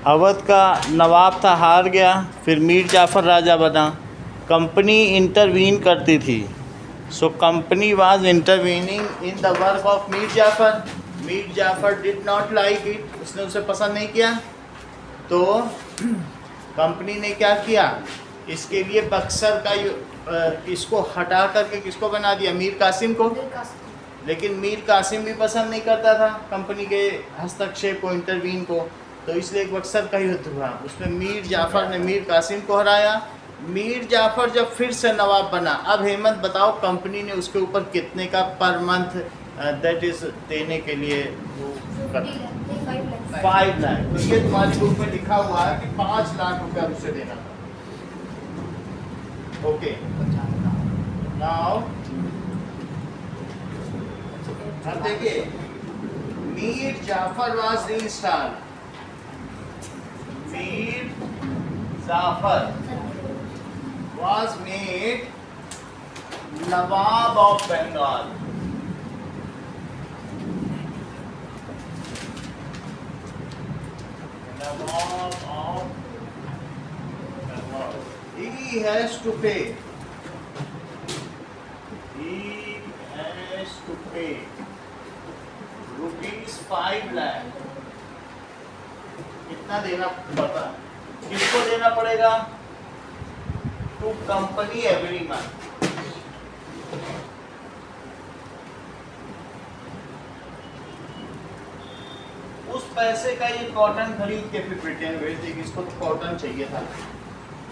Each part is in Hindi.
अवध का नवाब था, हार गया, फिर मीर जाफ़र राजा बना। कंपनी इंटरवीन करती थी, so company was intervening in the work of Mir Jafar. Mir Jafar did not like it, उसने उसे पसंद नहीं किया, तो कंपनी ने क्या किया, इसके लिए बक्सर का इसको हटा करके किसको बना दिया, मीर कासिम को। लेकिन मीर कासिम भी पसंद नहीं करता था कंपनी के हस्तक्षेप को, इंटरवीन को, तो इसलिए एक बक्सर का युद्ध हुआ, उसमें मीर जाफ़र ने मीर कासिम को हराया। मीर जाफ़र जब फिर से नवाब बना, अब हेमंत बताओ कंपनी ने उसके ऊपर कितने का पर मंथ दैट इज देने के लिए वो 5 लाख। तो ये तुम्हारी बुक में लिखा हुआ है कि 5 लाख रुपया उसे देना था। ओके, नाउ अब देखिए, Mir Jafar was reinstalled. Mir Jafar was made Nawab of Bengal. Nawab of Bengal. He has to pay. He has to pay rupees 5 lakh. कितना देना पड़ता है? किसको देना पड़ेगा? To company every month. उस पैसे का ये कॉटन खरीद के फिर ब्रिटेन भेज देगी, इसको तो कॉटन चाहिए था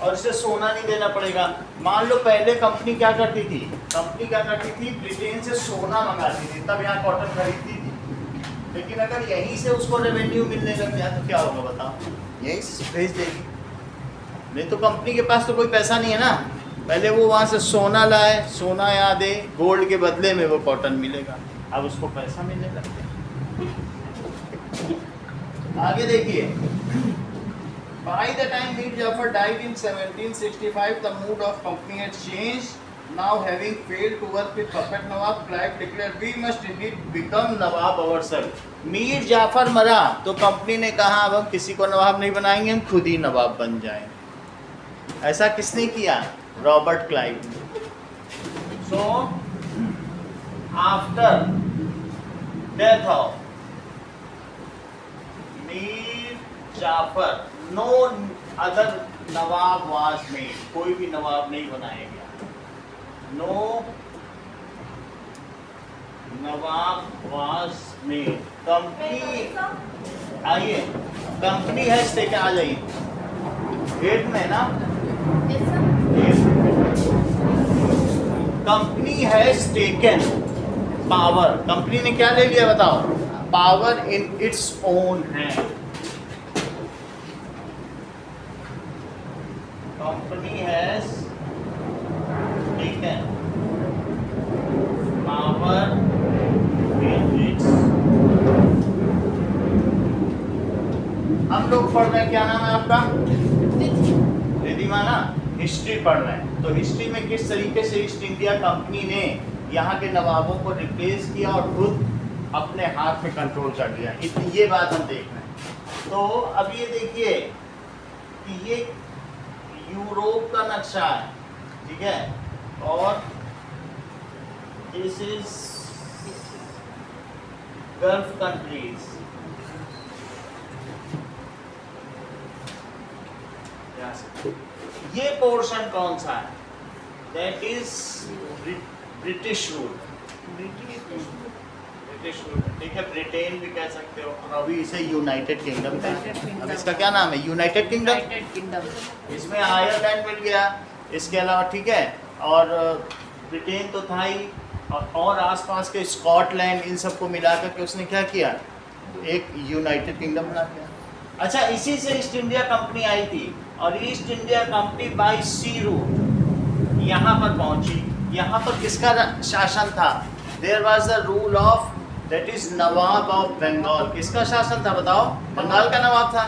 और इसे सोना नहीं देना पड़ेगा। मान लो पहले कंपनी क्या करती थी, ब्रिटेन से सोना मंगाती थी, तब यहाँ कॉटन खरीदती थी। लेकिन अगर यहीं से उसको रेवेन्यू मिलने लग गया तो क्या होगा बताओ, यहीं से भेज देगी। नहीं तो कंपनी के पास तो कोई पैसा नहीं है ना, पहले वो वहाँ से सोना लाए, सोना या दे, गोल्ड के बदले में वो कॉटन मिलेगा, अब उसको पैसा मिलने लग गया। आगे देखिए, by the time Mir Jafar died in 1765 the mood of company had changed. Now having failed to work with puppet nawab, Clive declared we must indeed become nawab ourselves. Mir Jafar मरा तो कंपनी ने कहा अब हम किसी को नवाब नहीं बनाएंगे, हम खुद ही नवाब बन जाएंगे। ऐसा किसने किया? Robert Clive. So after death of Mir Jafar no other nawab was made, कोई भी नवाब नहीं बनाया गया। No nawab was made. Company आइए, कंपनी है टेकन, आ जाइए, 8 में ना, company has taken power. Company ने क्या ले लिया बताओ? Power in its own hand. Company has taken power in its. हम लोग पढ़ रहे हैं, क्या नाम है आपका? रिधिमा ना, हिस्ट्री पढ़ रहे हैं। तो हिस्ट्री में किस तरीके से ईस्ट इंडिया कंपनी ने यहाँ के नवाबों को रिप्लेस किया और खुद अपने हाथ में कंट्रोल कर लिया, इतनी ये बात हम देख रहे हैं। तो अब ये देखिए कि ये यूरोप का नक्शा है, ठीक है, और दिस इज गल्फ कंट्रीज। ये पोर्शन कौन सा है? That is British rule. British rule, ठीक है, ब्रिटेन भी कह सकते हो, और अभी इसे यूनाइटेड किंगडम कहते हैं। अब इसका क्या नाम है? United kingdom. इसमें आयरलैंड मिल गया, इसके अलावा, ठीक है, और ब्रिटेन तो था ही, और आसपास के स्कॉटलैंड, इन सबको मिला करके उसने क्या किया? एक यूनाइटेड किंगडम बना दिया। अच्छा, इसी से ईस्ट इंडिया कंपनी आई थी, और East India Company by sea route यहाँ पर पहुंची। यहाँ पर किसका शासन था? There was the rule of that is nawab of Bengal. किसका शासन था बताओ? बंगाल का नवाब था,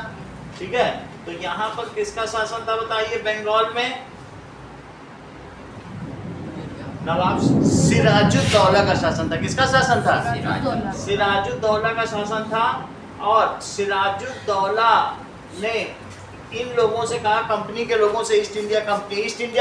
ठीक है। तो यहाँ पर किसका शासन था बताइए? बंगाल में नवाब सिराजुद्दौला का शासन था। किसका शासन था? सिराजुद्दौला का शासन था। और सिराजुद्दौला ने इन लोगों से कहा, कंपनी के लोगों से, ईस्ट इंडिया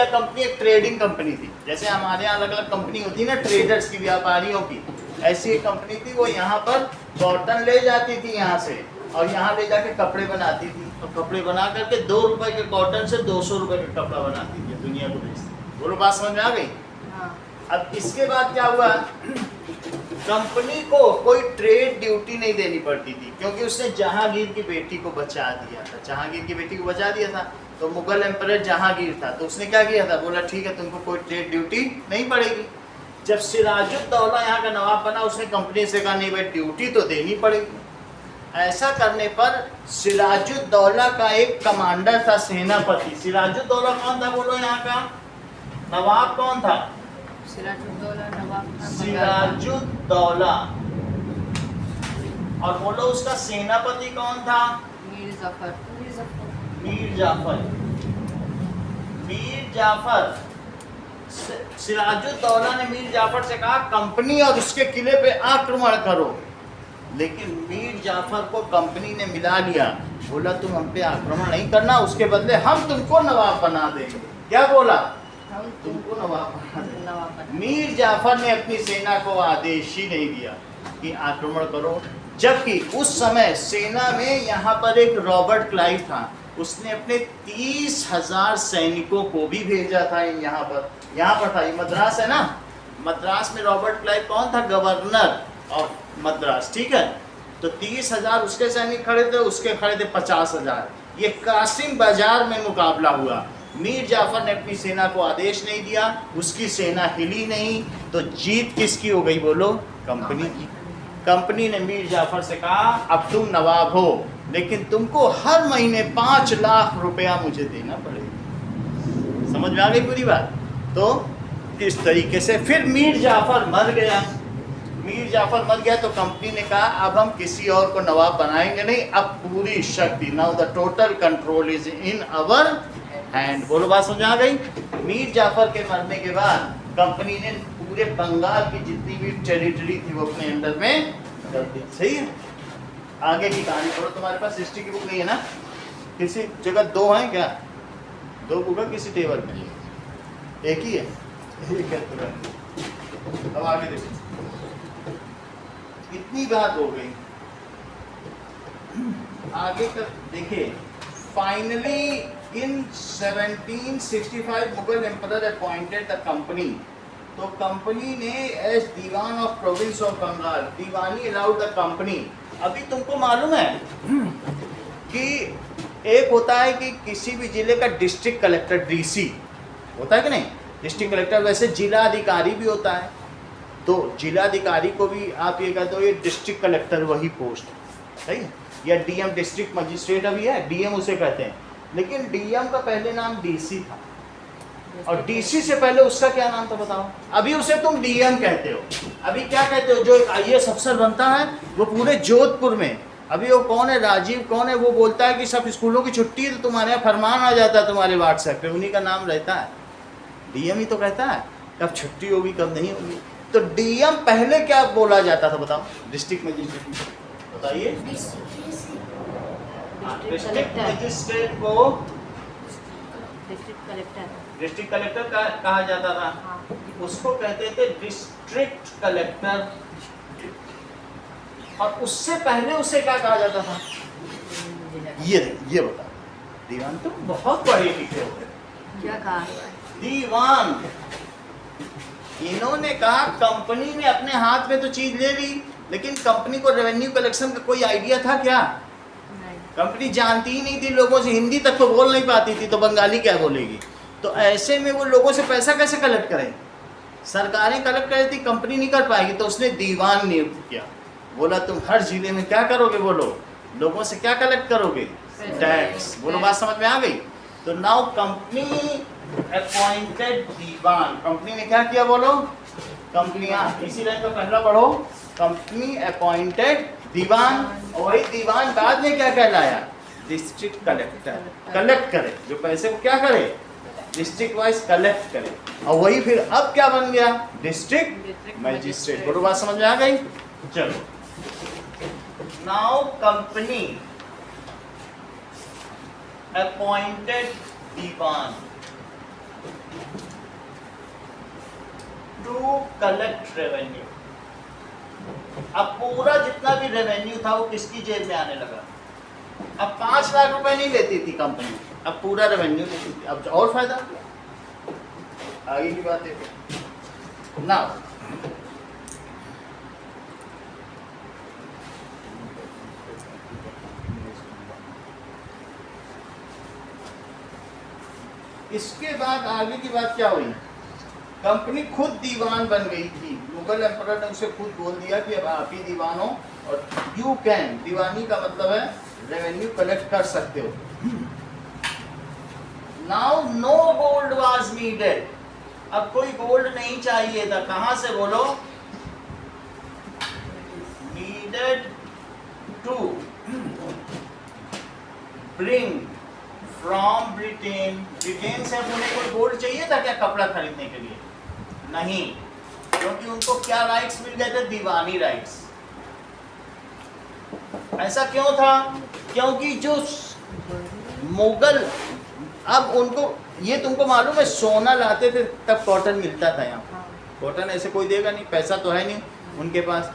कंपनी एक ट्रेडिंग कंपनी थी। जैसे हमारे यहाँ अलग अलग कंपनी होती है ना ट्रेडर्स की, व्यापारियों की, ऐसी एक कंपनी थी। वो यहाँ पर कॉटन ले जाती थी यहाँ से, और यहाँ ले जाके कपड़े बनाती थी, और कपड़े बना करके 2 रुपए के कॉटन से 200 रुपए का कपड़ा बनाती थी, दुनिया को बेचती। बोलो बात समझ में आ गई? अब इसके बाद क्या हुआ, कंपनी को कोई ट्रेड ड्यूटी नहीं देनी पड़ती थी, क्योंकि उसने जहांगीर की बेटी को बचा दिया था। जहांगीर की बेटी को बचा दिया था, तो मुगल एम्परर जहांगीर था, तो उसने क्या किया था, बोला ठीक है तुमको कोई ट्रेड ड्यूटी नहीं पड़ेगी। जब सिराजुद्दौला यहाँ का नवाब बना, उसने कंपनी से कहा नहीं भाई ड्यूटी तो देनी पड़ेगी। ऐसा करने पर सिराजुद्दौला का एक कमांडर था, सेनापति। सिराजुद्दौला कौन था बोलो, यहाँ का नवाब कौन था? सिराजुद्दौला नवाब था। सिराजुद्दौला। और बोलो उसका सेनापति कौन था? मीर जाफर। मीर जाफर। मीर जाफर। सिराजुद्दौला ने मीर जाफर से कहा कंपनी और उसके किले पे आक्रमण करो, लेकिन मीर जाफर को कंपनी ने मिला लिया। बोला तुम हम पे आक्रमण नहीं करना, उसके बदले हम तुमको नवाब बना देंगे। क्या बोला? तुमको नवाब बना देंगे। मीर जाफर ने अपनी सेना को आदेश ही नहीं दिया कि आक्रमण करो, जबकि उस समय सेना में यहाँ पर एक रॉबर्ट क्लाइव था, उसने अपने 30,000 सैनिकों को भी भेजा था। यहाँ पर था, ये मद्रास है ना, मद्रास में रॉबर्ट क्लाइव कौन था? गवर्नर ऑफ मद्रास, ठीक है। तो 30,000 उसके सैनिक खड़े थे, उसके खड़े थे 50,000। ये कासिम बाजार में मुकाबला हुआ। मीर जाफर ने अपनी सेना को आदेश नहीं दिया, उसकी सेना हिली नहीं, तो जीत किसकी हो गई बोलो? कंपनी की। कंपनी ने मीर जाफर से कहा अब तुम नवाब हो, लेकिन तुमको हर महीने 5 लाख रुपया मुझे देना पड़ेगा। समझ में आ गई पूरी बात? तो इस तरीके से फिर मीर जाफर मर गया। मीर जाफर मर गया तो कंपनी ने कहा अब हम किसी और को नवाब बनाएंगे नहीं, अब पूरी शक्ति, now the total control is in our hand. बोलो बात समझ आ गई? मीर जाफर के मरने के बाद कंपनी ने पूरे बंगाल की जितनी भी टेरिटरी थी वो अपने अंडर में कर दी। सही है? आगे की कहानी पढ़ो। तुम्हारे पास हिस्ट्री की बुक नहीं है ना? किसी जगह 2 हैं क्या? 2 बुक है किसी टेबल में? एक ही है? एक है तुरंत। अब आगे देखो, इतनी बात हो गई। आगे तक देखिए, finally in 1765 Mughal emperor appointed the company. तो कंपनी ने as diwan of province of Bengal, diwani allowed the company. अभी तुमको मालूम है कि एक होता है कि किसी भी जिले का डिस्ट्रिक्ट कलेक्टर, डीसी होता है कि नहीं? डिस्ट्रिक्ट कलेक्टर, वैसे जिला अधिकारी भी होता है। तो जिला अधिकारी को भी आप ये कहते हो ये डिस्ट्रिक्ट कलेक्टर वही पोस्ट है, सही है? या डीएम, डिस्ट्रिक्ट मजिस्ट्रेट अभी है, डीएम उसे कहते हैं। लेकिन डीएम का पहले नाम डीसी था, और डीसी से पहले उसका क्या नाम था बताओ? अभी उसे तुम डीएम कहते हो। अभी क्या कहते हो? जो एक आईएएस अफसर बनता है वो पूरे जोधपुर में, अभी वो कौन है, राजीव कौन है, वो बोलता है कि सब स्कूलों की छुट्टी है तो तुम्हारे यहाँ फरमान आ जाता है तुम्हारे व्हाट्सएप पे, उन्हीं का नाम रहता है। डीएम ही तो कहता है कब छुट्टी होगी कब नहीं होगी। तो डीएम पहले क्या बोला जाता था बताओ? डिस्ट्रिक्ट मजिस्ट्रेट, बताइए। डिस्ट्रिक्ट मजिस्ट्रेट को डिस्ट्रिक्ट कलेक्टर कहा जाता था। उसको कहते थे डिस्ट्रिक्ट कलेक्टर। और उससे पहले उसे क्या कहा जाता था? ये बता, दीवान। तुम बहुत पढ़े लिखे हो। क्या कहा? दीवान। इन्होंने कहा कंपनी ने अपने हाथ में तो चीज ले ली, लेकिन कंपनी को रेवेन्यू कलेक्शन का कोई आइडिया था क्या? कंपनी जानती ही नहीं थी लोगों से, हिंदी तक तो बोल नहीं पाती थी, तो बंगाली क्या बोलेगी? तो ऐसे में वो लोगों से पैसा कैसे कलेक्ट करें? सरकारें कलेक्ट कर रही थी, कंपनी नहीं कर पाएगी, तो उसने दीवान नियुक्त किया। बोला तुम हर जिले में क्या करोगे? बोलो, लोगों से क्या कलेक्ट करोगे? टैक्स। बोलो बात समझ में आ गई? तो नाउ कंपनी अपॉइंटेड दीवान। कंपनी ने क्या किया बोलो? कंपनियां, इसी लाइन का पहला पढ़ो, कंपनी अपॉइंटेड दीवान। और वही दीवान बाद में क्या कहलाया? District collector. कलेक्ट करे, जो पैसे को क्या करे? डिस्ट्रिक्ट वाइज कलेक्ट करे। और वही फिर अब क्या बन गया? District magistrate. बोलो बात समझ में आ गई? चलो, now company appointed diwan to collect revenue। अब पूरा जितना भी रेवेन्यू था वो किसकी जेब में आने लगा। अब 5 लाख रुपए नहीं लेती थी कंपनी, अब पूरा रेवेन्यू लेती थी। अब और फायदा, आगे की बात है ना। इसके बाद आगे की बात क्या हुई, कंपनी खुद दीवान बन गई थी। मुगल एम्परर ने उसे खुद बोल दिया कि अब आप ही दीवान हो और यू कैन, दीवानी का मतलब है रेवेन्यू कलेक्ट कर सकते हो। Now no gold was needed, अब कोई गोल्ड नहीं चाहिए था। कहां से बोलो, needed to bring from Britain. Britain से अब उन्हें कोई गोल्ड चाहिए था क्या कपड़ा खरीदने के लिए? नहीं, क्योंकि उनको क्या राइट्स मिल गए थे, दीवानी राइट्स। ऐसा क्यों था? क्योंकि जो मुगल, अब उनको ये तुमको मालूम है सोना लाते थे तब कॉटन मिलता था यहाँ। कॉटन ऐसे कोई देगा नहीं, पैसा तो है नहीं उनके पास।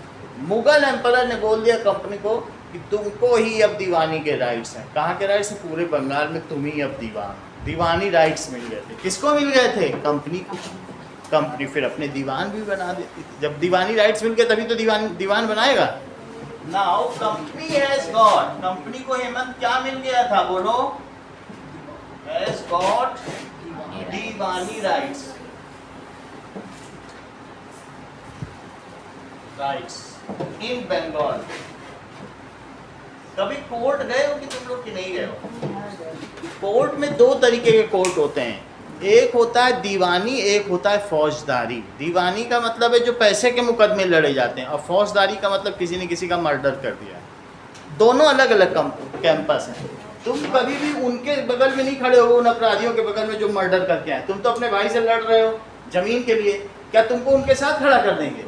मुगल एम्परर ने बोल दिया कंपनी को कि तुमको ही अब दीवानी के राइट्स हैं। कहाँ के राइट्स? पूरे बंगाल में तुम ही अब दीवान। दीवानी राइट्स मिल गए थे। किसको मिल गए थे? कंपनी को। कंपनी फिर अपने दीवान भी बना देती थी। जब दीवानी राइट्स मिल गए तभी तो दीवान बनाएगा। Now company has got, company को हेमंत क्या मिल गया था बोलो? Has got diwani rights. In Bengal. कभी कोर्ट गए हो कि तुम लोग कि नहीं गए हो? कोर्ट में 2 तरीके के कोर्ट होते हैं, एक होता है दीवानी, एक होता है फौजदारी। दीवानी का मतलब है जो पैसे के मुकदमे लड़े जाते हैं, और फौजदारी का मतलब किसी ने किसी का मर्डर कर दिया। दोनों अलग अलग कैंपस हैं। तुम कभी भी उनके बगल में नहीं खड़े हो, उन अपराधियों के बगल में जो मर्डर करके आए। तुम तो अपने भाई से लड़ रहे हो जमीन के लिए, क्या तुमको उनके साथ खड़ा कर देंगे?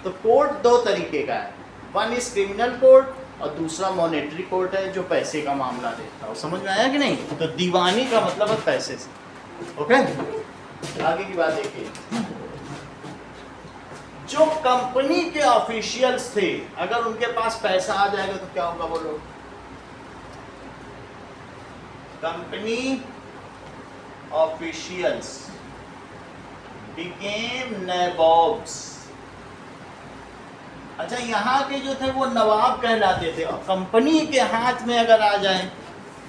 तो कोर्ट 2 तरीके का है, वन इज क्रिमिनल कोर्ट और दूसरा मॉनेटरी कोर्ट है जो पैसे का मामला देखता है। समझ में आया कि नहीं? तो दीवानी का मतलब है पैसे से। ओके, आगे की बात देखिए। जो कंपनी के ऑफिशियल्स थे, अगर उनके पास पैसा आ जाएगा तो क्या होगा बोलो? Company officials became nawabs. अच्छा, यहाँ के जो थे वो नवाब कहलाते थे, और कंपनी के हाथ में अगर आ जाए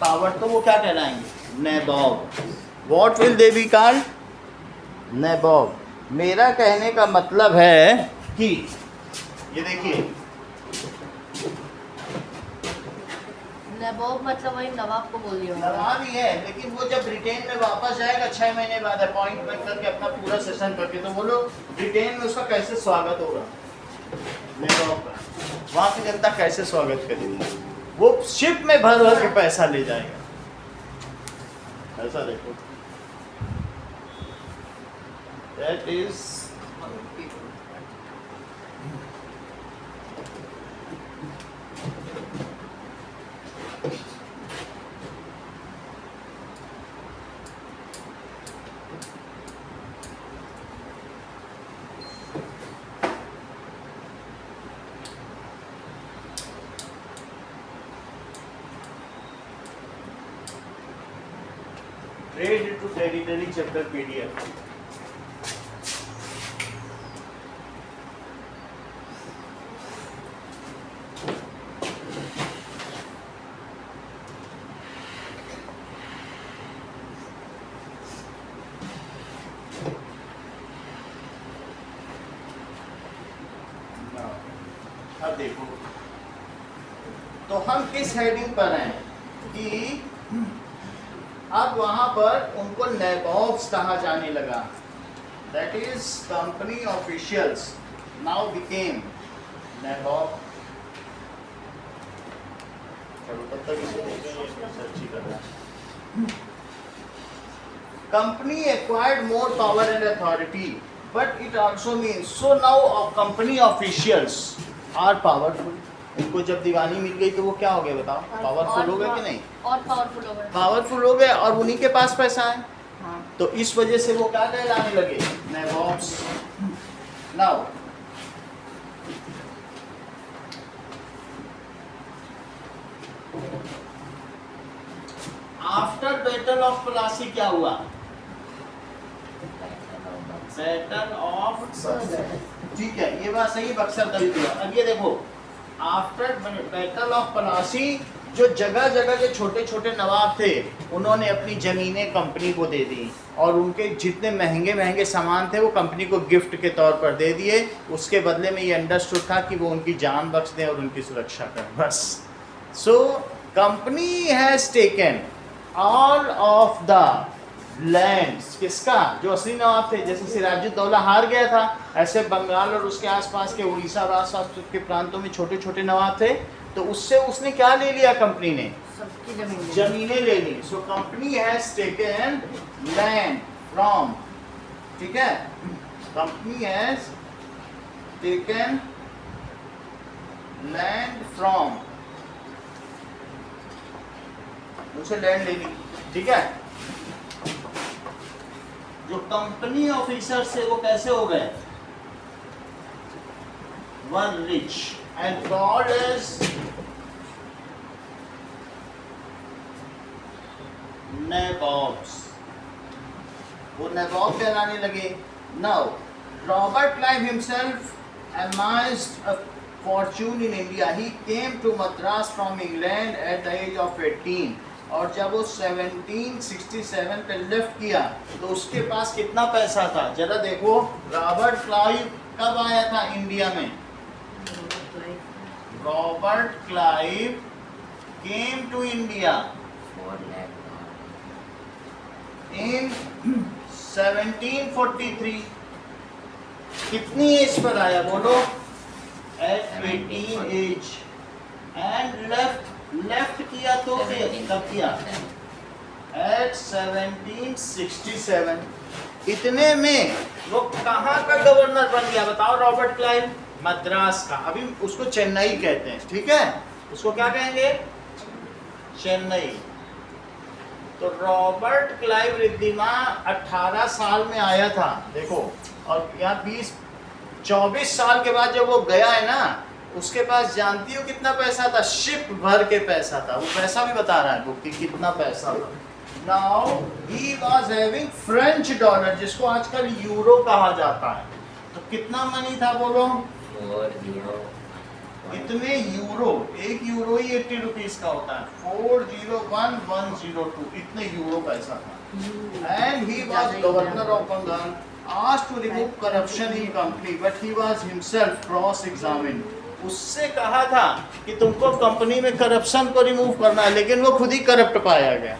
पावर तो वो क्या कहलाएंगे? नवाब। What will they be called? नवाब। मेरा कहने का मतलब है कि ये देखिए, नवाब मतलब वही नवाब को बोल दिया होगा। नवाब ही है, लेकिन वो जब ब्रिटेन में वापस जाएगा 6 महीने बाद अपॉइंटमेंट करके अपना पूरा सेशन करके, तो बोलो ब्रिटेन में उसका कैसे स्वागत होगा? नवाब का वहाँ की जनता कैसे स्वागत करेगी? वो शिप में भर भर के पैसा ले जाएगा। ऐसा देखो, that is trade into territory chapter PDF। अब देखो, तो हम किस हेडिंग पर हैं कि अब वहां पर उनको नवाब्स कहा जाने लगा। That is company officials now became nawab. चलो तब तक सर्च कर रहा है। Company acquired more power and authority, but it also means so now company officials are powerful। उनको जब दीवानी मिल गई तो वो क्या हो गए बताओ, पावरफुल हो गए कि नहीं? और पावरफुल हो गए। पावरफुल हो गए और उन्हीं के पास पैसा है, हाँ। तो इस वजह से वो क्या कहलाने लगे, nawabs. Now after battle of Plassey क्या हुआ? बैटल ऑफ, ठीक है ये बात सही, बक्सर का भी हुआ। अब ये देखो आफ्टर बैटल ऑफ प्लासी जो जगह जगह के छोटे छोटे नवाब थे उन्होंने अपनी ज़मीनें कंपनी को दे दी और उनके जितने महंगे महंगे सामान थे वो कंपनी को गिफ्ट के तौर पर दे दिए। उसके बदले में ये अंडरस्टूड था कि वो उनकी जान बख्श दें और उनकी सुरक्षा करें, बस। So company has taken all of the lands, किसका, जो असली नवाब थे। जैसे सिराजुद्दौला हार गया था, ऐसे बंगाल और उसके आसपास के उड़ीसा और आसपास के प्रांतों में छोटे छोटे नवाब थे, तो उससे उसने क्या ले लिया, कंपनी ने सबकी जमीन जमीनें ले ली। So company has taken land from, ठीक है, company has taken land from, उसे लैंड ले ली, ठीक है। जो कंपनी ऑफिसर से वो कैसे हो गए, one rich and called as nawabs, वो नवाब कहलाने लगे। Now Robert Clive himself amassed a fortune in India. He came to Madras from England at the age of 18. और जब वो 1767 पे लेफ्ट किया तो उसके पास कितना पैसा था, जरा देखो। रॉबर्ट क्लाइव कब आया था इंडिया में? Robert Clive came to India in 1743। कितनी एज पर आया बोलो? Eight 18 as. एंड लेफ्ट किया तो कब किया? एट 1767। इतने में वो कहाँ का गवर्नर बन गया बताओ, रॉबर्ट क्लाइव? मद्रास का। अभी उसको चेन्नई कहते हैं, ठीक है, उसको क्या कहेंगे? चेन्नई। तो रॉबर्ट क्लाइव रिद्धिमा 18 साल में आया था, देखो, और यहाँ 24 साल के बाद जब वो गया है ना, उसके पास जानती हो कितना पैसा था? शिप भर के पैसा था। वो पैसा भी बता रहा है बुक कि कितना पैसा था। Now he was having French dollar, जिसको आजकल यूरो कहा जाता है। तो कितना मनी था बोलो? 40। इतने यूरो, एक यूरो ही 80 रुपीस का होता है। 401102 इतने यूरो पैसा था। And he was governor of Bengal, asked to remove corruption in company, but he was himself cross-examined. उससे कहा था कि तुमको कंपनी में करप्शन को रिमूव करना है, लेकिन वो खुद ही करप्ट पाया गया।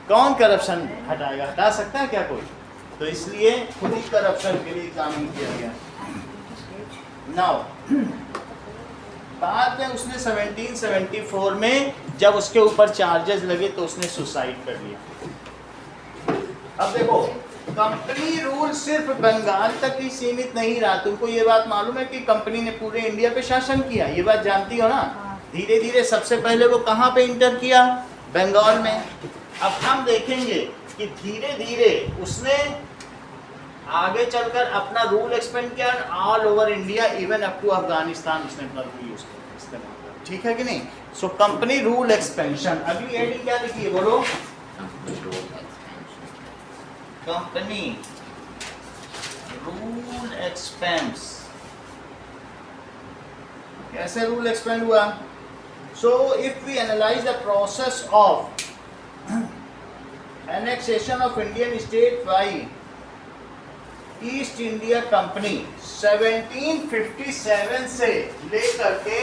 कौन करप्शन हटाएगा? हटा सकता है क्या कोई? तो इसलिए खुद ही करप्शन के लिए एग्जामिन किया गया। नाउ बाद में उसने 1774 में जब उसके ऊपर चार्जेस लगे तो उसने सुसाइड कर लिया। अब देखो, कंपनी रूल सिर्फ बंगाल तक ही सीमित नहीं रहा। तुमको ये बात मालूम है कि कंपनी ने पूरे इंडिया पे शासन किया? ये बात जानती हो ना? धीरे धीरे सबसे पहले वो कहाँ पे इंटर किया? बंगाल में। अब हम देखेंगे कि धीरे धीरे उसने आगे चलकर अपना रूल एक्सपेंड किया all over India, even up to Afghanistan उसने अपना रूल यूज किया, इस्तेमाल किया, ठीक है कि नहीं? So company rule expansion. अगली हेडिंग क्या लिखी है बोलो? Company rule expense. कैसे रूल एक्सपेंड हुआ? So if we analyse the process of annexation of Indian state by East India Company 1757 से लेकर के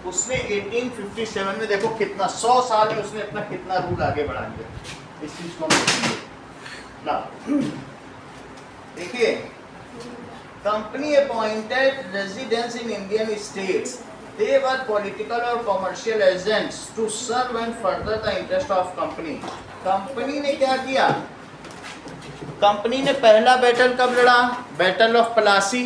उसने 1857 में, देखो कितना, 100 साल में उसने अपना कितना रूल आगे बढ़ा दिया। इस चीज को हम देखेंगे। देखिए, company appointed residents in Indian states, they were political और commercial agents to serve and further the interest of company. Company ने क्या किया? कंपनी ने पहला बैटल कब लड़ा? Battle of Plassey.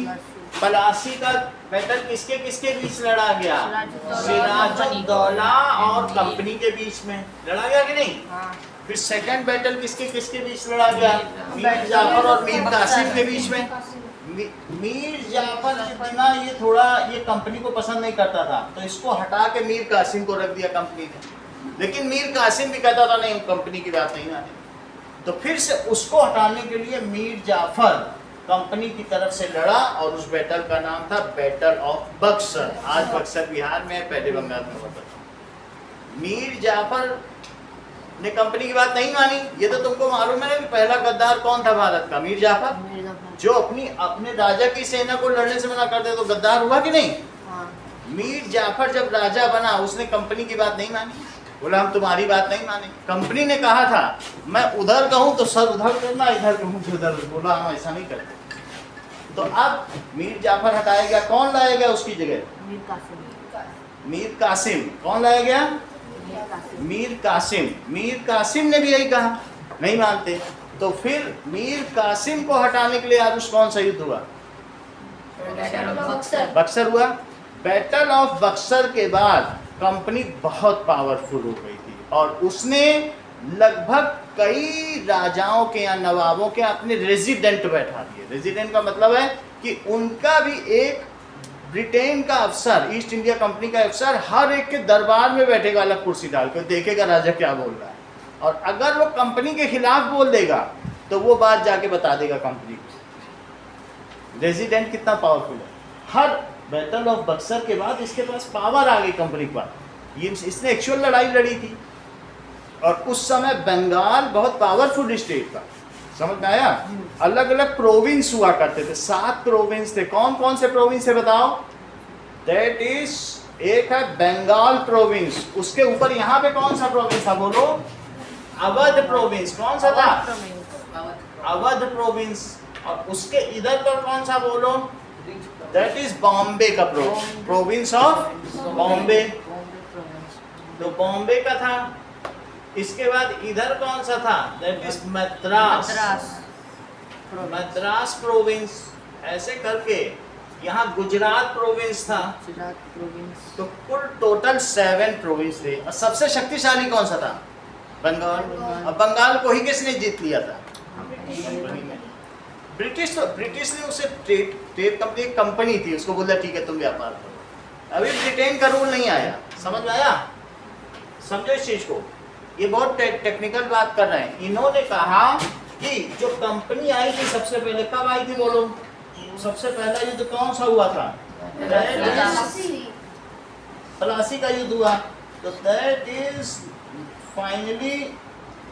प्लासी का बैटल किसके किसके बीच लड़ा गया? सिराजुद्दौला और कंपनी के बीच में लड़ा गया कि नहीं? हाँ। फिर सेकंड बैटल किसके किसके बीच लड़ा गया? मीर जाफर और मीर कासिम के बीच में। मीर जाफर जितना ये थोड़ा ये कंपनी को पसंद नहीं करता था, तो इसको हटा के मीर कासिम को रख दिया कंपनी ने। लेकिन मीर कासिम भी कहता था नहीं, कंपनी की बात नहीं मानी। तो फिर से उसको हटाने के लिए मीर जाफर कंपनी की तरफ से लड़ा और उस बैटल का नाम था बैटल ऑफ बक्सर। आज बक्सर बिहार में, पहले बंगाल में होता था। मीर जाफर ने कंपनी की बात नहीं मानी। ये तो तुमको मालूम है कि पहला गद्दार कौन था भारत का? मीर जाफर, जो अपने राजा की सेना को लड़ने से मना कर दे तो गद्दार हुआ कि नहीं? हाँ। मीर जाफर जब राजा बना, उसने कंपनी की बात नहीं मानी। बोला हम तुम्हारी बात नहीं माने। कंपनी ने कहा था मैं उधर कहूँ तो सर उधर करना, इधर कहूँ तो उधर। बोला हम ऐसा नहीं करते। तो अब मीर जाफर हटाया गया, कौन लाया गया उसकी जगह? मीर कासिम। कौन लाया गया? मीर कासिम। मीर कासिम ने भी यही कहा नहीं मानते। तो फिर मीर कासिम को हटाने के लिए आज उस कौन सा युद्ध हुआ? बक्सर हुआ। बैटल ऑफ बक्सर के बाद कंपनी बहुत पावरफुल हो गई थी और उसने लगभग कई राजाओं के या नवाबों के अपने रेजिडेंट बैठा दिए। रेजिडेंट का मतलब है कि उनका भी एक ब्रिटेन का अफसर, ईस्ट इंडिया कंपनी का अफसर हर एक के दरबार में बैठेगा अलग कुर्सी डाल कर, देखेगा राजा क्या बोल रहा है। और अगर वो कंपनी के खिलाफ बोल देगा तो वो बात जाके बता देगा कंपनी को। रेजिडेंट कितना पावरफुल है। हर बैटल ऑफ बक्सर के बाद इसके पास पावर आ गई कंपनी के पास। ये इसने एक्चुअल लड़ाई लड़ी थी और उस समय बंगाल बहुत पावरफुल स्टेट था। समझ में आया? अलग अलग प्रोविंस हुआ करते थे, 7 प्रोविंस थे। कौन कौन से प्रोविंस है बताओ? दैट इज, एक है बंगाल प्रोविंस, उसके ऊपर यहाँ पे कौन सा प्रोविंस था बोलो? अवध प्रोविंस। कौन सा था? अवध प्रोविंस। और उसके इधर पर कौन सा बोलो? दैट इज बॉम्बे का प्रोविंस ऑफ बॉम्बे। तो बॉम्बे का था। इसके बाद इधर कौन सा था? That is Madras. Madras province. ऐसे करके यहाँ गुजरात प्रोविंस था। तो कुल टोटल 7 प्रोविंस थे। और सबसे शक्तिशाली कौन सा था? बंगाल। अब बंगाल को ही किसने जीत लिया था? ब्रिटिश। तो ब्रिटिश ने उसे ट्रेड कंपनी थी, उसको बोला ठीक है तुम व्यापार करो। अभी ब्रिटेन का रूल नहीं आया। समझ में आया? समझो इस चीज को। ये बहुत टेक्निकल बात कर रहे हैं। इन्होंने कहा कि जो कंपनी आई थी सबसे पहले, कब आई थी बोलो? सबसे पहला युद्ध कौन सा हुआ था? प्लासी का युद्ध हुआ। तो that is finally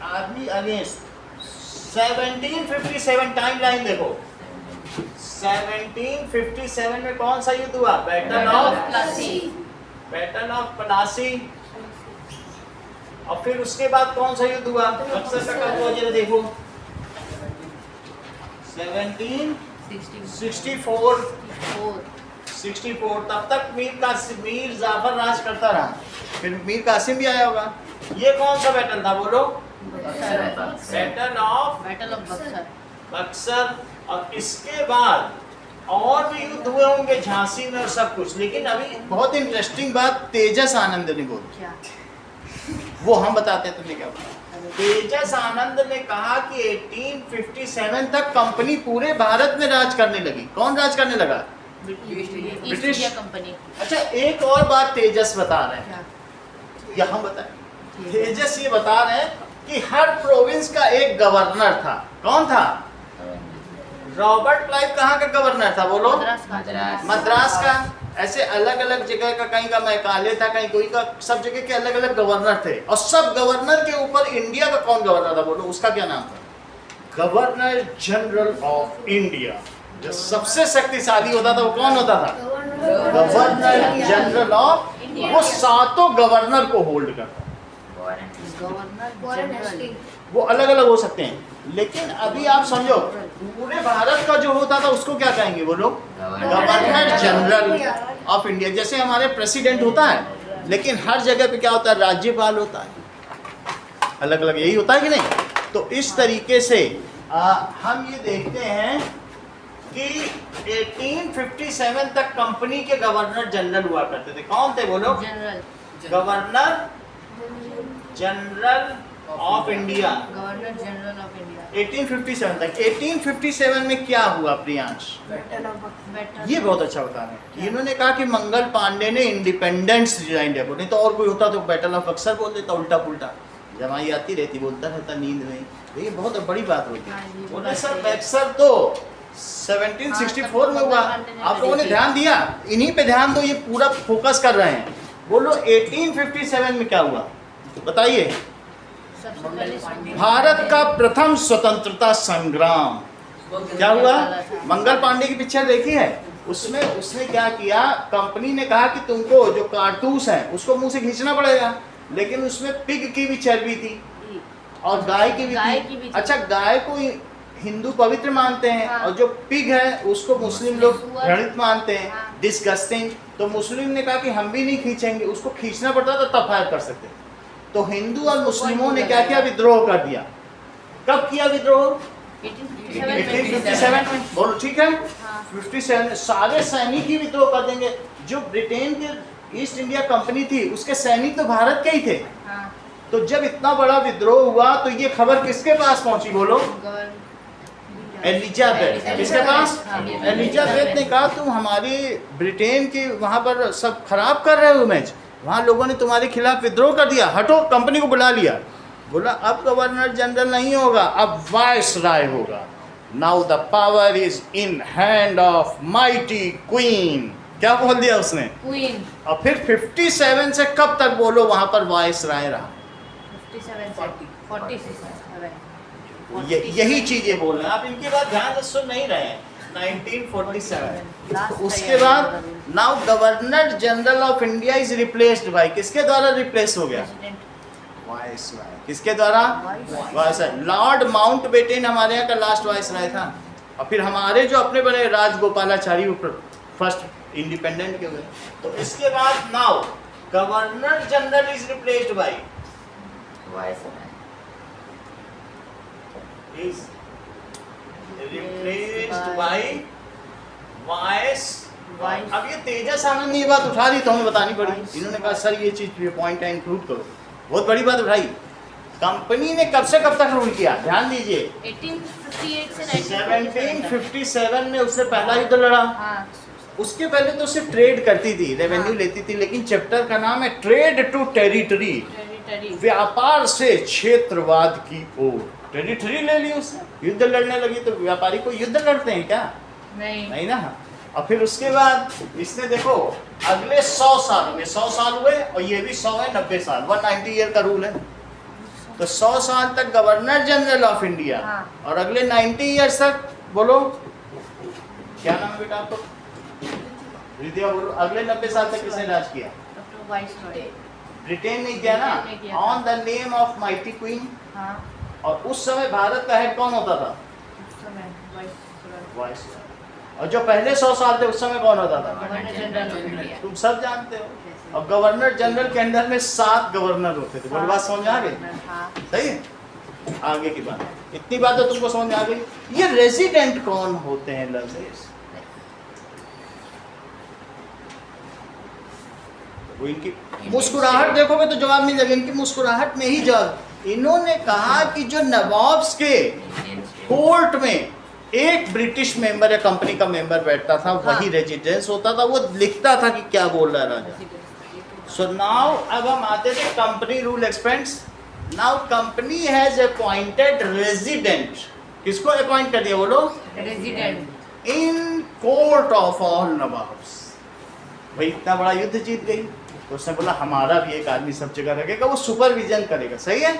army against 1757। Time line देखो, 1757 में कौन सा युद्ध हुआ? Battle of Plassey. और फिर उसके बाद कौन सा युद्ध हुआ? बक्सर का कब हुआ? जरा देखो, 1764। तब तक मीर जाफर राज करता रहा। फिर मीर कासिम भी आया होगा। ये कौन सा बैटल था बोलो? Battle of Buxar. और इसके बाद और भी युद्ध हुए होंगे झांसी में और सब कुछ। लेकिन अभी बहुत इंटरेस्टिंग बात तेजस आनंद ने बोली, वो हम बताते हैं। तुमने क्या बोला? तेजस आनंद ने कहा कि 1857 तक कंपनी पूरे भारत में राज करने लगी। कौन राज करने लगा? British company. अच्छा, एक और बात तेजस बता रहे हैं, यहाँ बताए। तेजस ये बता रहे हैं कि हर प्रोविंस का एक गवर्नर था। कौन था? रॉबर्ट क्लाइव कहाँ का गवर्नर था बोलो? मद्रास का। ऐसे अलग अलग जगह का, कहीं का मैकाले था, कहीं कोई का, सब जगह के अलग अलग गवर्नर थे। और सब गवर्नर के ऊपर इंडिया का कौन गवर्नर था बोलो? उसका क्या नाम था? Governor general of India. जो सबसे शक्तिशाली होता था वो कौन होता था? Governor general of. वो 7 गवर्नर को होल्ड करता। वो अलग अलग हो सकते हैं, लेकिन अभी आप समझो पूरे भारत का जो होता था उसको क्या कहेंगे बोलो? Governor general of India. जैसे हमारे प्रेसिडेंट होता है, लेकिन हर जगह पे क्या होता है? राज्यपाल होता है। अलग अलग यही होता है कि नहीं? तो इस तरीके से हम ये देखते हैं कि 1857 तक कंपनी के गवर्नर जनरल हुआ करते थे। कौन थे बोलो? General. Governor general of India. Governor general of India. 1857 तक। 1857 में क्या हुआ प्रियांश? ये बहुत अच्छा बता रहे हैं। इन्होंने कहा कि मंगल पांडे ने इंडिपेंडेंस डिजाइन डे को, नहीं तो और कोई होता तो बैटल ऑफ बक्सर बोल देता, उल्टा पुल्टा जमाई आती रहती, बोलता रहता नींद में। ये बहुत बड़ी बात होती। बोले सर बक्सर तो 1764 में हुआ। आप लोगों ने ध्यान दिया? इन्हीं पे ध्यान दो, ये पूरा फोकस कर रहे हैं। बोलो 1857 में क्या हुआ बताइए? भारत का प्रथम स्वतंत्रता संग्राम क्या हुआ? मंगल पांडे की पिक्चर देखी है? उसमें उसने क्या किया, कंपनी ने कहा कि तुमको जो कारतूस है उसको मुंह से खींचना पड़ेगा, लेकिन उसमें पिग की भी चर्बी थी और गाय की भी थी। अच्छा, गाय को हिंदू पवित्र मानते हैं, हाँ। और जो पिग है उसको मुस्लिम लोग घृणित मानते हैं, हाँ। डिस्गस्टिंग। तो मुस्लिम ने कहा कि हम भी नहीं खींचेंगे, उसको खींचना पड़ता तो तब फायर कर सकते। तो हिंदू और मुस्लिमों ने क्या किया? विद्रोह कर दिया। कब किया विद्रोह? 1857 में। बोलो ठीक है। 57 सारे सैनिक ही विद्रोह कर देंगे। जो ब्रिटेन के ईस्ट इंडिया कंपनी थी उसके सैनिक तो भारत के ही थे। तो जब इतना बड़ा विद्रोह हुआ तो ये खबर किसके पास पहुंची बोलो? एलिजाबेथ। किसके पास? एलिजाबेथ ने कहा तुम हमारी ब्रिटेन के वहां पर सब खराब कर रहे हो इमेज, वहां लोगों ने तुम्हारे खिलाफ विद्रोह कर दिया, हटो। कंपनी को बुला लिया, बोला अब गवर्नर जनरल नहीं होगा, अब वाइस राय होगा। Now the power is in hand of mighty queen. क्या बोल दिया उसने? क्वीन। और फिर 57 से कब तक बोलो वहां पर वाइस राय रहा? 47 यही चीजें बोल रहे हैं आप, इनकी बात ध्यान से सुन नहीं रहे हैं। 1947 उसके बाद now governor general of India is replaced bye, किसके द्वारा रिप्लेस हो गया? वाइस राय। किसके द्वारा? वाइस राय। लॉर्ड माउंटबेटन हमारे यहाँ का लास्ट वाइस राय था। और फिर हमारे जो अपने बने राजगोपालाचारी फर्स्ट इंडिपेंडेंट के हुए। तो इसके बाद now governor general is replaced by viceroy. is replaced by vice। अब ये तेजस आनंद ने ये बात उठा दी तो हमें बतानी पड़ी। इन्होंने कहा सर ये चीज पॉइंट है इंक्लूड करो, बहुत बड़ी बात उठाई। कंपनी ने कब से कब तक रूल किया? ध्यान दीजिए 1858 से 1757 में उससे पहला युद्ध लड़ा। उसके पहले तो सिर्फ ट्रेड करती थी, रेवेन्यू लेती थी, लेकिन चैप्टर का नाम है ट्रेड टू टेरिटरी, व्यापार से क्षेत्रवाद की ओर। टेरिटरी ले ली उसने, युद्ध लड़ने लगी। तो व्यापारी को युद्ध लड़ते हैं क्या? नहीं ना। और फिर उसके बाद इसने देखो अगले 100 साल में 100 साल हुए और ये भी 100 है, 90 साल, 190 ईयर का रूल है। तो 100 साल तक गवर्नर जनरल ऑफ इंडिया और अगले 90 ईयर्स तक बोलो क्या नाम बेटा आपको? रिद्धिया बोलो। अगले 90 साल तक किसने राज किया? ब्रिटेन ने किया ना, on the name of mighty queen. और उस समय भारत का हेड कौन होता था? वाइस। और जो पहले 100 साल थे उस समय कौन होता था? Governor general of India. तुम सब जानते हो। और गवर्नर जनरल के अंदर में 7 गवर्नर होते थे। बोलो बात समझ आ गई? सही है। आगे की बात, इतनी बात तो तुमको समझ आ गई। ये रेजिडेंट कौन होते हैं लवलेस? वो इनकी मुस्कुराहट देखोगे तो जवाब मिल जाएगा। इनकी मुस्कुराहट में ही जवाब। इन्होंने कहा कि जो नवाब्स के कोर्ट में एक ब्रिटिश मेंबर या कंपनी का मेंबर बैठता था, वही रेजिडेंस होता था, वो लिखता था कि क्या बोल रहा है राजा। सो नाउ अब हम आते थे company rule expends. Now company has appointed resident. किसको अपॉइंट कर दिया बोलो? Resident in court of all nawabs. भाई इतना बड़ा युद्ध जीत गई तो उसने बोला हमारा भी एक आदमी सब जगह रखेगा, वो सुपरविजन करेगा। सही है।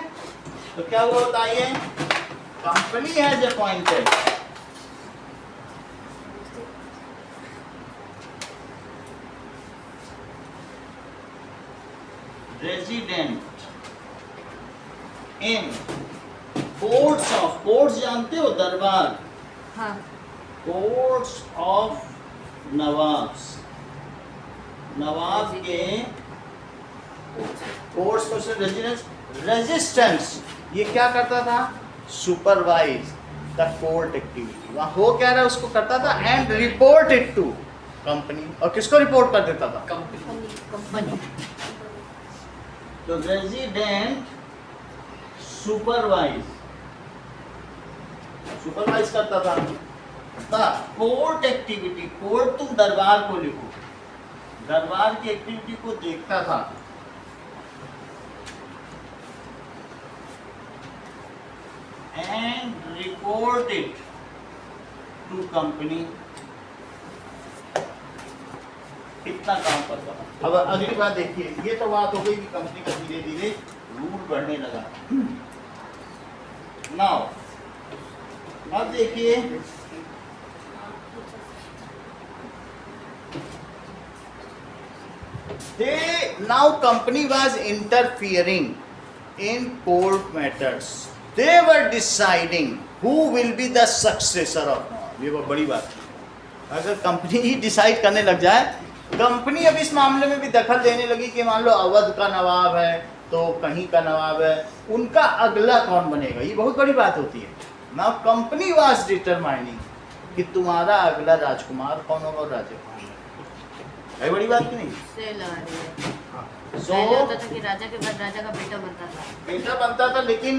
तो क्या हुआ बताइए? Company has appointed resident in courts of, courts जानते हो? दरबार। Courts of nawabs. नवाब के कोर्ट्स को रेजिडेंस। रेजिस्टेंस ये क्या करता था? सुपरवाइज। The court activity. वहाँ हो क्या रहा है उसको करता था, and report it to company. और किसको रिपोर्ट कर देता था? कंपनी। तो रेजिडेंट सुपरवाइज करता था द कोर्ट एक्टिविटी। कोर्ट तुम दरबार को लिखो, दरबार की एक्टिविटी को देखता था। And report it to company. इतना काम करता था। अब अगली बात देखिए, ये तो बात हो गई कि कंपनी का धीरे धीरे रूल बढ़ने लगा। नाउ अब देखिए, now company was interfering in court matters. They were deciding who will be the successor of Nawab. ये बहुत बड़ी बात है। अगर कंपनी ही डिसाइड करने लग जाए, कंपनी अब इस मामले में भी दखल देने लगी कि मान लो अवध का नवाब है तो कहीं का नवाब है, उनका अगला कौन बनेगा, ये बहुत बड़ी बात होती है। नाउ कंपनी वाज डिटरमाइनिंग कि तुम्हारा अगला राजकुमार कौन होगा और राजा कौन होगा। है बड़ी बात की नहीं? से लगा रही है। सो पहले होता था कि राजा के बाद राजा का बेटा बनता था, लेकिन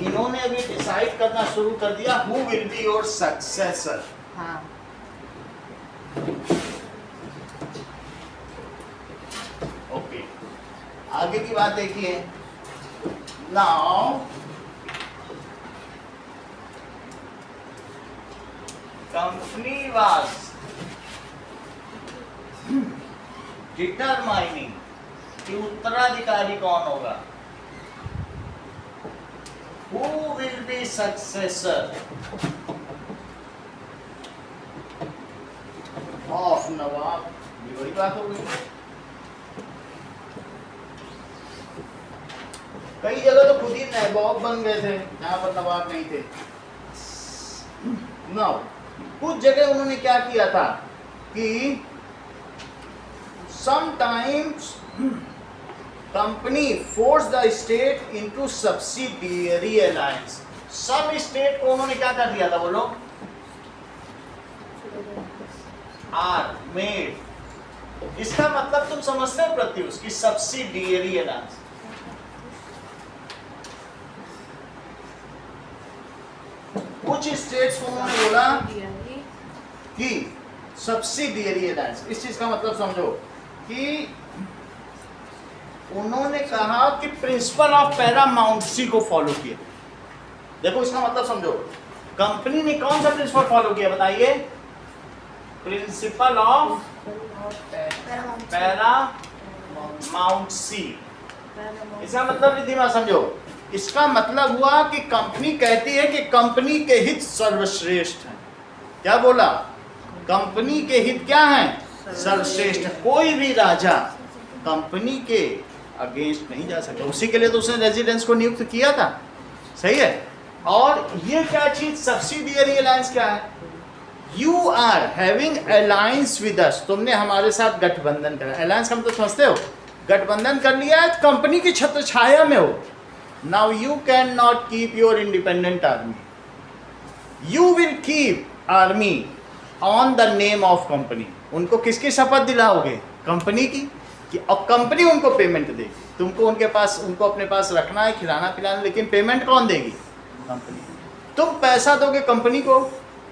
इन्होंने अभी डिसाइड करना शुरू कर दिया who will be your successor. हाँ। ओके, आगे की बात देखिए। नाउ कंपनी वाज डिटरमाइनिंग कि उत्तराधिकारी कौन होगा, who will be successor of nawab. ये बड़ी बात हो गई। कई जगह तो खुद ही नवाब बन गए थे जहां पर नवाब नहीं थे। नाउ कुछ जगह उन्होंने क्या किया था कि sometimes company forced the state into subsidiary alliance। सब स्टेट को उन्होंने क्या कर दिया था, बोलो? Are made. इसका मतलब तुम समझते हो प्रत्युष की सब्सिडियरी अलायंस। कुछ स्टेट्स को उन्होंने बोला कि सब्सिडियरी अलायंस। इस चीज का मतलब समझो कि उन्होंने कहा कि प्रिंसिपल ऑफ पैरामाउंटसी को फॉलो किया। देखो इसका मतलब समझो, कंपनी ने कौन सा प्रिंसिपल फॉलो किया बताइए? Principle of paramountcy. इसका मतलब रिद्धिमा समझो, इसका मतलब हुआ कि कंपनी कहती है कि कंपनी के हित सर्वश्रेष्ठ हैं। क्या बोला? कंपनी के हित क्या हैं? सर्वश्रेष्ठ। कोई भी राजा कंपनी के अगेंस्ट नहीं जा सकता। उसी के लिए तो उसने रेजिडेंस को नियुक्त किया था। सही है। और ये क्या चीज सब्सिडियरी अलायंस क्या है? You are having alliance with us. तुमने हमारे साथ गठबंधन करा। अलायंस का मतलब समझते हो? गठबंधन कर लिया है, कंपनी की छत्र छाया में हो। Now you can not keep your independent army. You will keep army on the name of company. उनको किसकी शपथ दिलाओगे? कंपनी की। और कंपनी उनको पेमेंट देगी। तुमको उनके पास, उनको अपने पास रखना है, खिलाना पिलाना, लेकिन पेमेंट कौन देगी? कंपनी। तुम पैसा दोगे कंपनी को,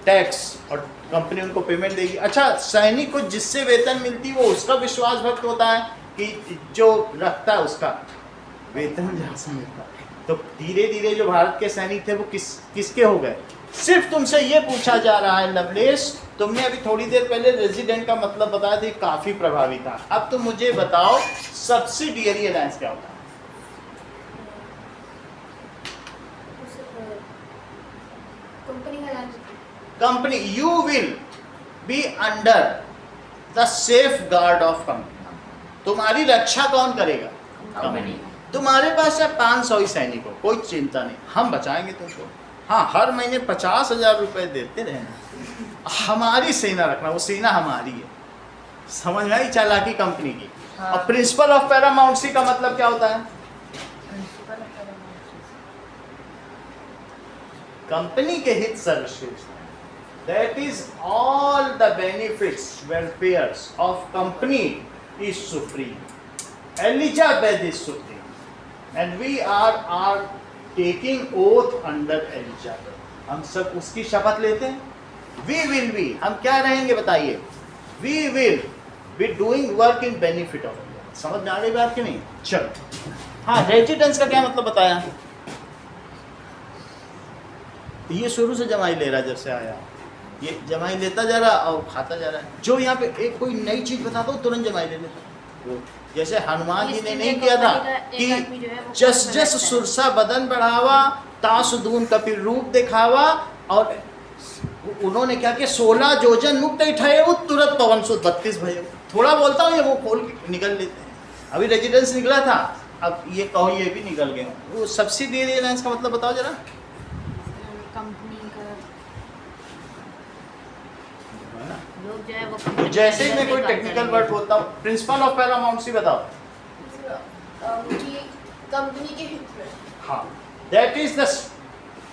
टैक्स, और कंपनी उनको पेमेंट देगी। अच्छा, सैनिक को जिससे वेतन मिलती है वो उसका विश्वास भक्त होता है कि जो रखता है उसका वेतन जहाँ से मिलता है। तो धीरे धीरे जो भारत के सैनिक थे वो किसके हो गए? सिर्फ तुमसे ये पूछा जा रहा है लवलेश, तुमने अभी थोड़ी देर पहले रेजिडेंट का मतलब बताया था, काफी प्रभावी था। अब तुम मुझे बताओ सब्सिडियरी अलायंस क्या होता है? Company, you will be under the safe guard of company. तुम्हारी रक्षा कौन करेगा? कंपनी। तुम्हारे पास है 500 ही सैनिक हो, कोई चिंता नहीं, हम बचाएंगे तुमको। हाँ, हर महीने 50,000 रुपए देते रहना, हमारी सेना रखना, वो सेना हमारी है। समझ में आई चालाकी कंपनी की। हाँ। और प्रिंसिपल ऑफ पैरामाउंटसी का मतलब क्या होता है? कंपनी के हित सर्वश्रेष्ठ हैं। That is all the benefits welfares of company is supreme. Elizabeth is supreme and we are taking oath under Elizabeth. हम सब उसकी शपथ लेते हैं। वी विल बी, हम क्या रहेंगे बताइए? We will be doing work in benefit of. समझ में आ गई बात कि नहीं? चलो, हाँ, रेजिडेंस का क्या मतलब बताया? ये शुरू से जमाई ले रहा है, जब से आया ये जमाई लेता जा रहा और खाता जा रहा है। जो यहाँ पे एक कोई नई चीज बताता हूँ तुरंत जमाई ले लेता है। जैसे हनुमान जी ने नहीं किया था कि जस जस सुरसा बदन बढ़ावा तासुदून कपिल रूप दिखावा, और उन्होंने क्या किया? 16 योजन मुक्त उठाए वो तुरंत पवन सुत 32 भय। थोड़ा बोलता हूँ ये वो खोल के निकल लेते हैं। अभी रेजिडेंस निकला था, अब ये कहो ये भी निकल गए। वो सब्सिडियरी अलायंस का मतलब बताओ जरा। कंपनी का लोग जो है वो तो जैसे ही मैं कोई टेक्निकल वर्ड बोलता हूँ, प्रिंसिपल ऑफ पैरामाउंट सी बताओ। कंपनी के हित में। हाँ, that is the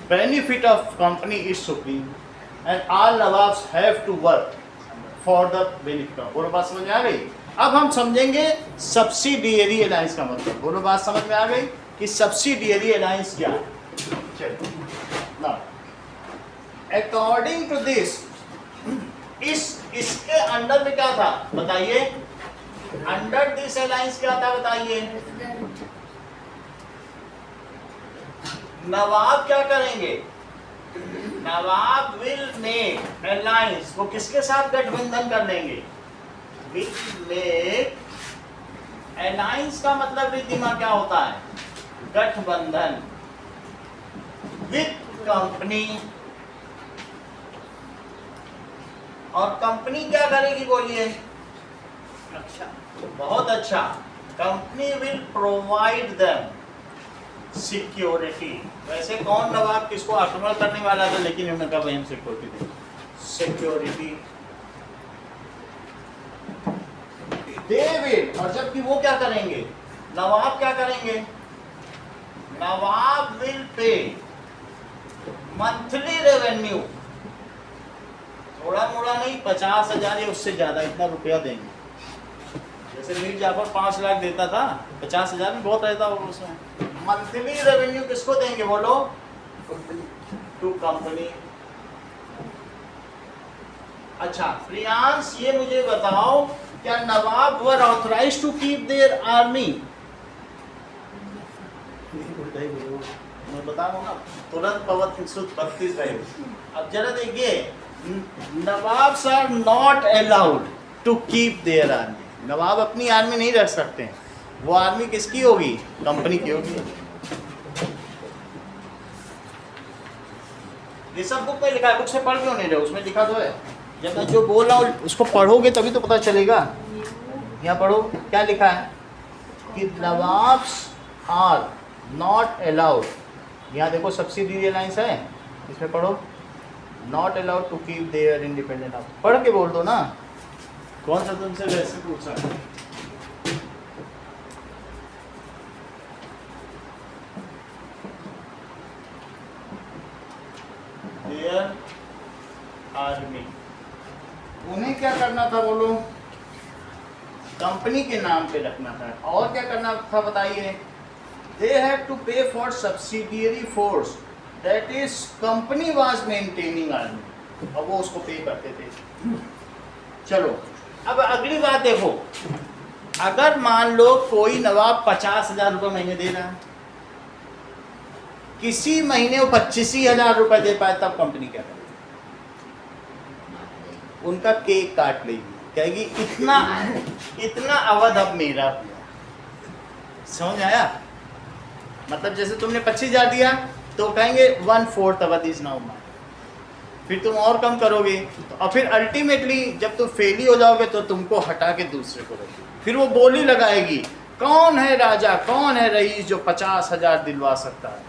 benefit of company is supreme and all nawabs have to work for the benefit of. बोलो बात समझ में आ गई? अब हम समझेंगे सब्सिडियरी अलायंस का मतलब। बोलो बात समझ में आ गई कि सब्सिडियरी अलायंस क्या है? चलो, अकॉर्डिंग टू दिस, इसके अंडर में क्या था बताइए? अंडर दिस अलायंस क्या था बताइए? नवाब क्या करेंगे? नवाब विल मेक अलायंस, वो किसके साथ गठबंधन कर लेंगे? विल मेक अलायंस का मतलब रिद्धिमा क्या होता है? गठबंधन विद कंपनी। और कंपनी क्या करेगी बोलिए? अच्छा, बहुत अच्छा। Company will provide them security. वैसे कौन नवाब किसको आक्रमण करने वाला था, लेकिन उन्होंने कहा भाई हम सिक्योरिटी दें। सिक्योरिटी दे विल, और जबकि वो क्या करेंगे? नवाब क्या करेंगे? नवाब विल पे मंथली रेवेन्यू, थोड़ा मोड़ा नहीं, 50,000 या उससे ज्यादा इतना रुपया देंगे। जैसे मीर जाफर 5 लाख देता था, 50,000 में बहुत रहता होगा उसमें। मंथली रेवेन्यू किसको देंगे बोलो? To company. अच्छा प्रियांश, ये मुझे बताओ, क्या nawab were authorised to keep their army? मैं बता रहा हूँ ना, तुरंत पवन सुत 32 गए। अब जरा देखिए, nawabs are not allowed to keep their army. Nawab अपनी आर्मी नहीं रख सकते हैं। वो आर्मी किसकी होगी? कंपनी की होगी। ये सब बुक में लिखा है, बुक से पढ़ क्यों नहीं रहे? उसमें लिखा तो है। जब मैं जो बोल रहा हूँ उसको पढ़ोगे तभी तो पता चलेगा। यहाँ पढ़ो क्या लिखा है कि नवाब्स आर नॉट अलाउड। यहाँ देखो सब्सिडी अलायंस है, इसमें पढ़ो not allowed to keep their independent. आप पढ़ के बोल दो ना, कौन सा तुमसे वैसे पूछा? देयर आर्मी, उन्हें क्या करना था बोलो? कंपनी के नाम पे रखना था। और क्या करना था बताइए? They have to pay for subsidiary force, that is company was maintaining army, और वो उसको पे करते थे। चलो अब अगली बात देखो, अगर मान लो कोई नवाब 50,000 रुपये महीने दे रहा है, किसी महीने वो 25,000 रुपये दे पाए, तब कंपनी क्या करेगी? उनका केक काट लेगी, कहेगी इतना अवध अब मेरा हुआ। समझ आया? मतलब जैसे तुमने 25,000 दिया तो कहेंगे 1/4 अवध इज नाउ माइन। फिर तुम और कम करोगे और फिर अल्टीमेटली जब तुम फेल ही हो जाओगे तो तुमको हटा के दूसरे को रखोगे। फिर वो बोली लगाएगी, कौन है राजा, कौन है रईस जो 50,000 दिलवा सकता है?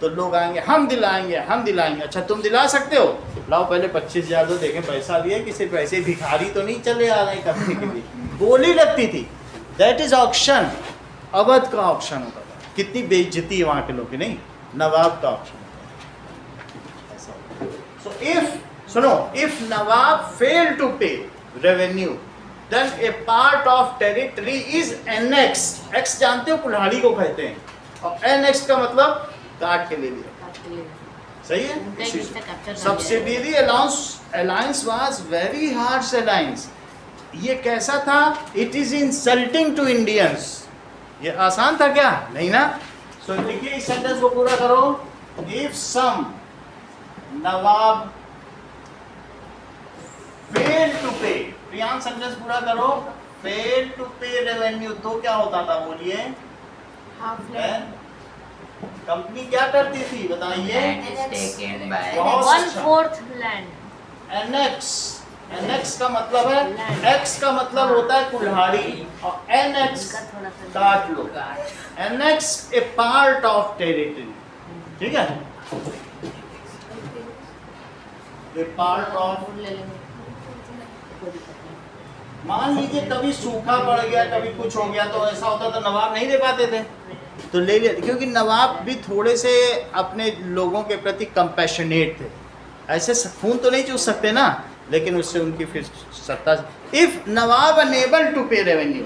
तो लोग आएंगे, हम दिलाएंगे, हम दिलाएंगे। अच्छा तुम दिला सकते हो? लाओ पहले 25,000 दो, देखें पैसा भी है कि सिर्फ ऐसे भिखारी तो नहीं चले आ रहे करने के लिए। बोली लगती थी। That is auction. अवध का ऑक्शन होता था। कितनी बेइज्जती है वहाँ के लोग की, नहीं? नवाब का option. So if Nawab failed to pay revenue, then a part of territory is annexed. X जानते हो कुल्हाड़ी को कहते हैं, और annexed का मतलब काट के ले लिया। सही है। Subsidiary alliance was very harsh alliance. ये कैसा था? It is insulting to Indians. ये आसान था क्या? नहीं ना। So देखिए इस सेंटेंस को पूरा करो। If some Nawab fail to pay, Priyank sentence पूरा करो। Fail to pay revenue तो क्या होता था बोलिए? कंपनी क्या करती थी बताइए? एनेक्स का मतलब है, एक्स का मतलब होता है कुल्हाड़ी, और एनेक्स काट लो। Annex a part of territory, ठीक है, ए पार्ट ऑफ। मान लीजिए कभी सूखा पड़ गया, कभी कुछ हो गया, तो ऐसा होता तो नवाब नहीं दे पाते थे, तो ले लिया, क्योंकि नवाब भी थोड़े से अपने लोगों के प्रति कंपैशनेट थे। ऐसे खून तो नहीं चूस सकते ना, लेकिन उससे उनकी फिर सत्ता। If nawab unable to pay revenue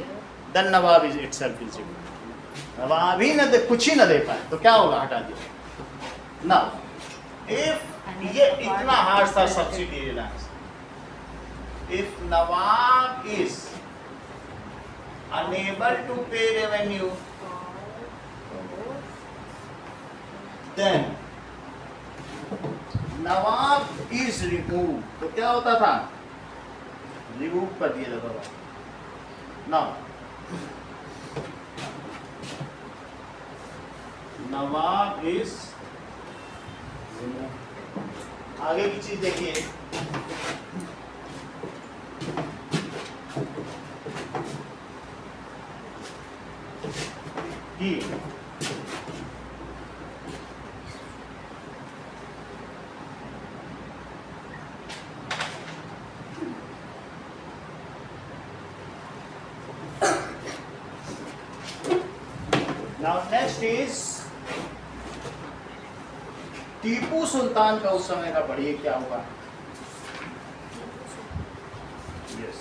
then nawab is itself eligible. Nawab ही न दे, कुछ ही न दे पाए तो क्या होगा? हटा दिया ना। इफ ये इतना हार्ड था subsidy allowance. If nawab is unable to pay revenue then nawab is remove, तो क्या होता था? रिमूव कर दिया जाता था। Now nawab is remove. आगे की चीज देखिए, Now next is Tipu Sultan का उस समय का पढ़िए क्या हुआ? Yes.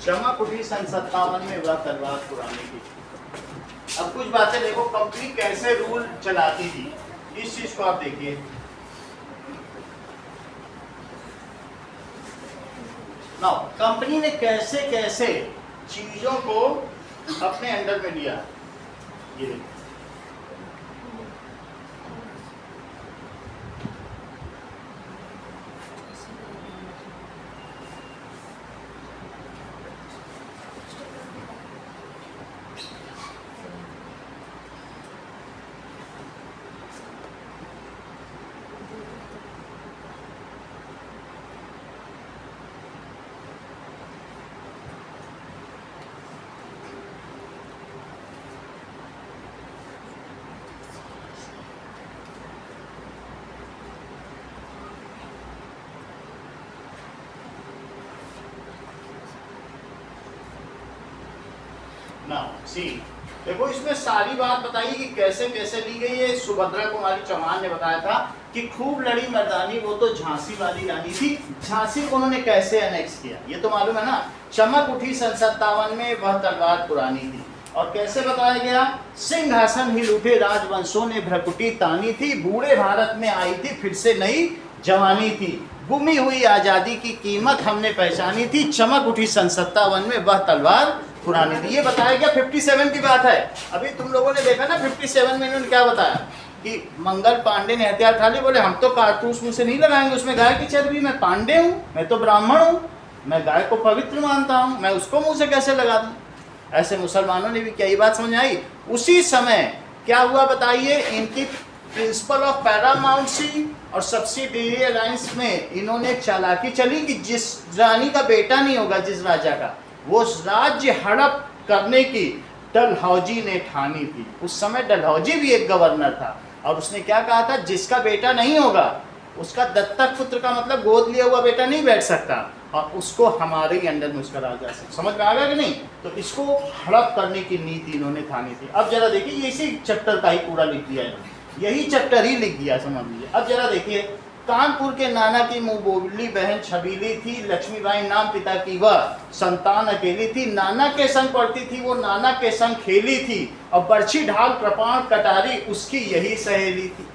क्षमा कुटी सन 57 में वह तलवार पुरानी की। अब कुछ बातें देखो, कंपनी कैसे रूल चलाती थी, इस चीज को आप देखिए। नाउ कंपनी ने कैसे कैसे चीजों को अपने अंडर में लिया, ये देखिए। सी देखो, इसमें सारी बात बताई कि कैसे कैसे ली गई है। सुभद्रा कुमारी चौहान ने बताया था कि खूब लड़ी मर्दानी, वो तो झांसी वाली रानी थी। झांसी को उन्होंने कैसे अनेक्स किया ये तो मालूम है ना। चमक उठी सन 57 में वह तलवार पुरानी थी। और कैसे बताया गया? सिंहासन हिल उठे राजवंशों ने भ्रकुटी तानी थी, बूढ़े भारत में आई थी फिर से नई जवानी थी, गुमी हुई आज़ादी की कीमत हमने पहचानी थी, चमक उठी सन 57 में वह तलवार पुरानी थी। ये बताया गया 57 की बात है। अभी तुम लोगों ने देखा ना 57 में इन्होंने क्या बताया कि मंगल पांडे ने हथियार उठा लिए, बोले हम तो कारतूस मुँह से नहीं लगाएंगे, उसमें गाय की चर्बी, मैं पांडे हूँ, मैं तो ब्राह्मण हूँ, मैं गाय को पवित्र मानता हूँ, मैं उसको मुँह से कैसे लगा दूँ। ऐसे मुसलमानों ने भी क्या ये बात समझ आई? उसी समय क्या हुआ बताइए? इनकी प्रिंसिपल ऑफ पैरामाउंसी और सब्सिडियरी अलायंस में इन्होंने एक चालाकी चली कि जिस रानी का बेटा नहीं होगा, जिस राजा का, वो राज्य हड़प करने की डलहौजी ने ठानी थी। उस समय डलहौजी भी एक गवर्नर था और उसने क्या कहा था, जिसका बेटा नहीं होगा उसका दत्तक पुत्र का मतलब गोद लिया हुआ बेटा नहीं बैठ सकता और उसको हमारे ही अंडर में उसका राजा से। समझ में आ गया कि नहीं? तो इसको हड़प करने की नीति इन्होंने ठानी थी। अब जरा देखिए, ये इसी चैप्टर का ही पूरा लिख दिया है, यही चैप्टर ही लिख दिया, समझ लीजिए। अब जरा देखिए, कानपुर के नाना की मुंह बोली बहन छबीली थी, लक्ष्मीबाई नाम पिता की वह संतान अकेली थी, नाना के संग पढ़ती थी वो, नाना के संग खेली थी और बर्छी ढाल कृपाण कटारी उसकी यही सहेली थी।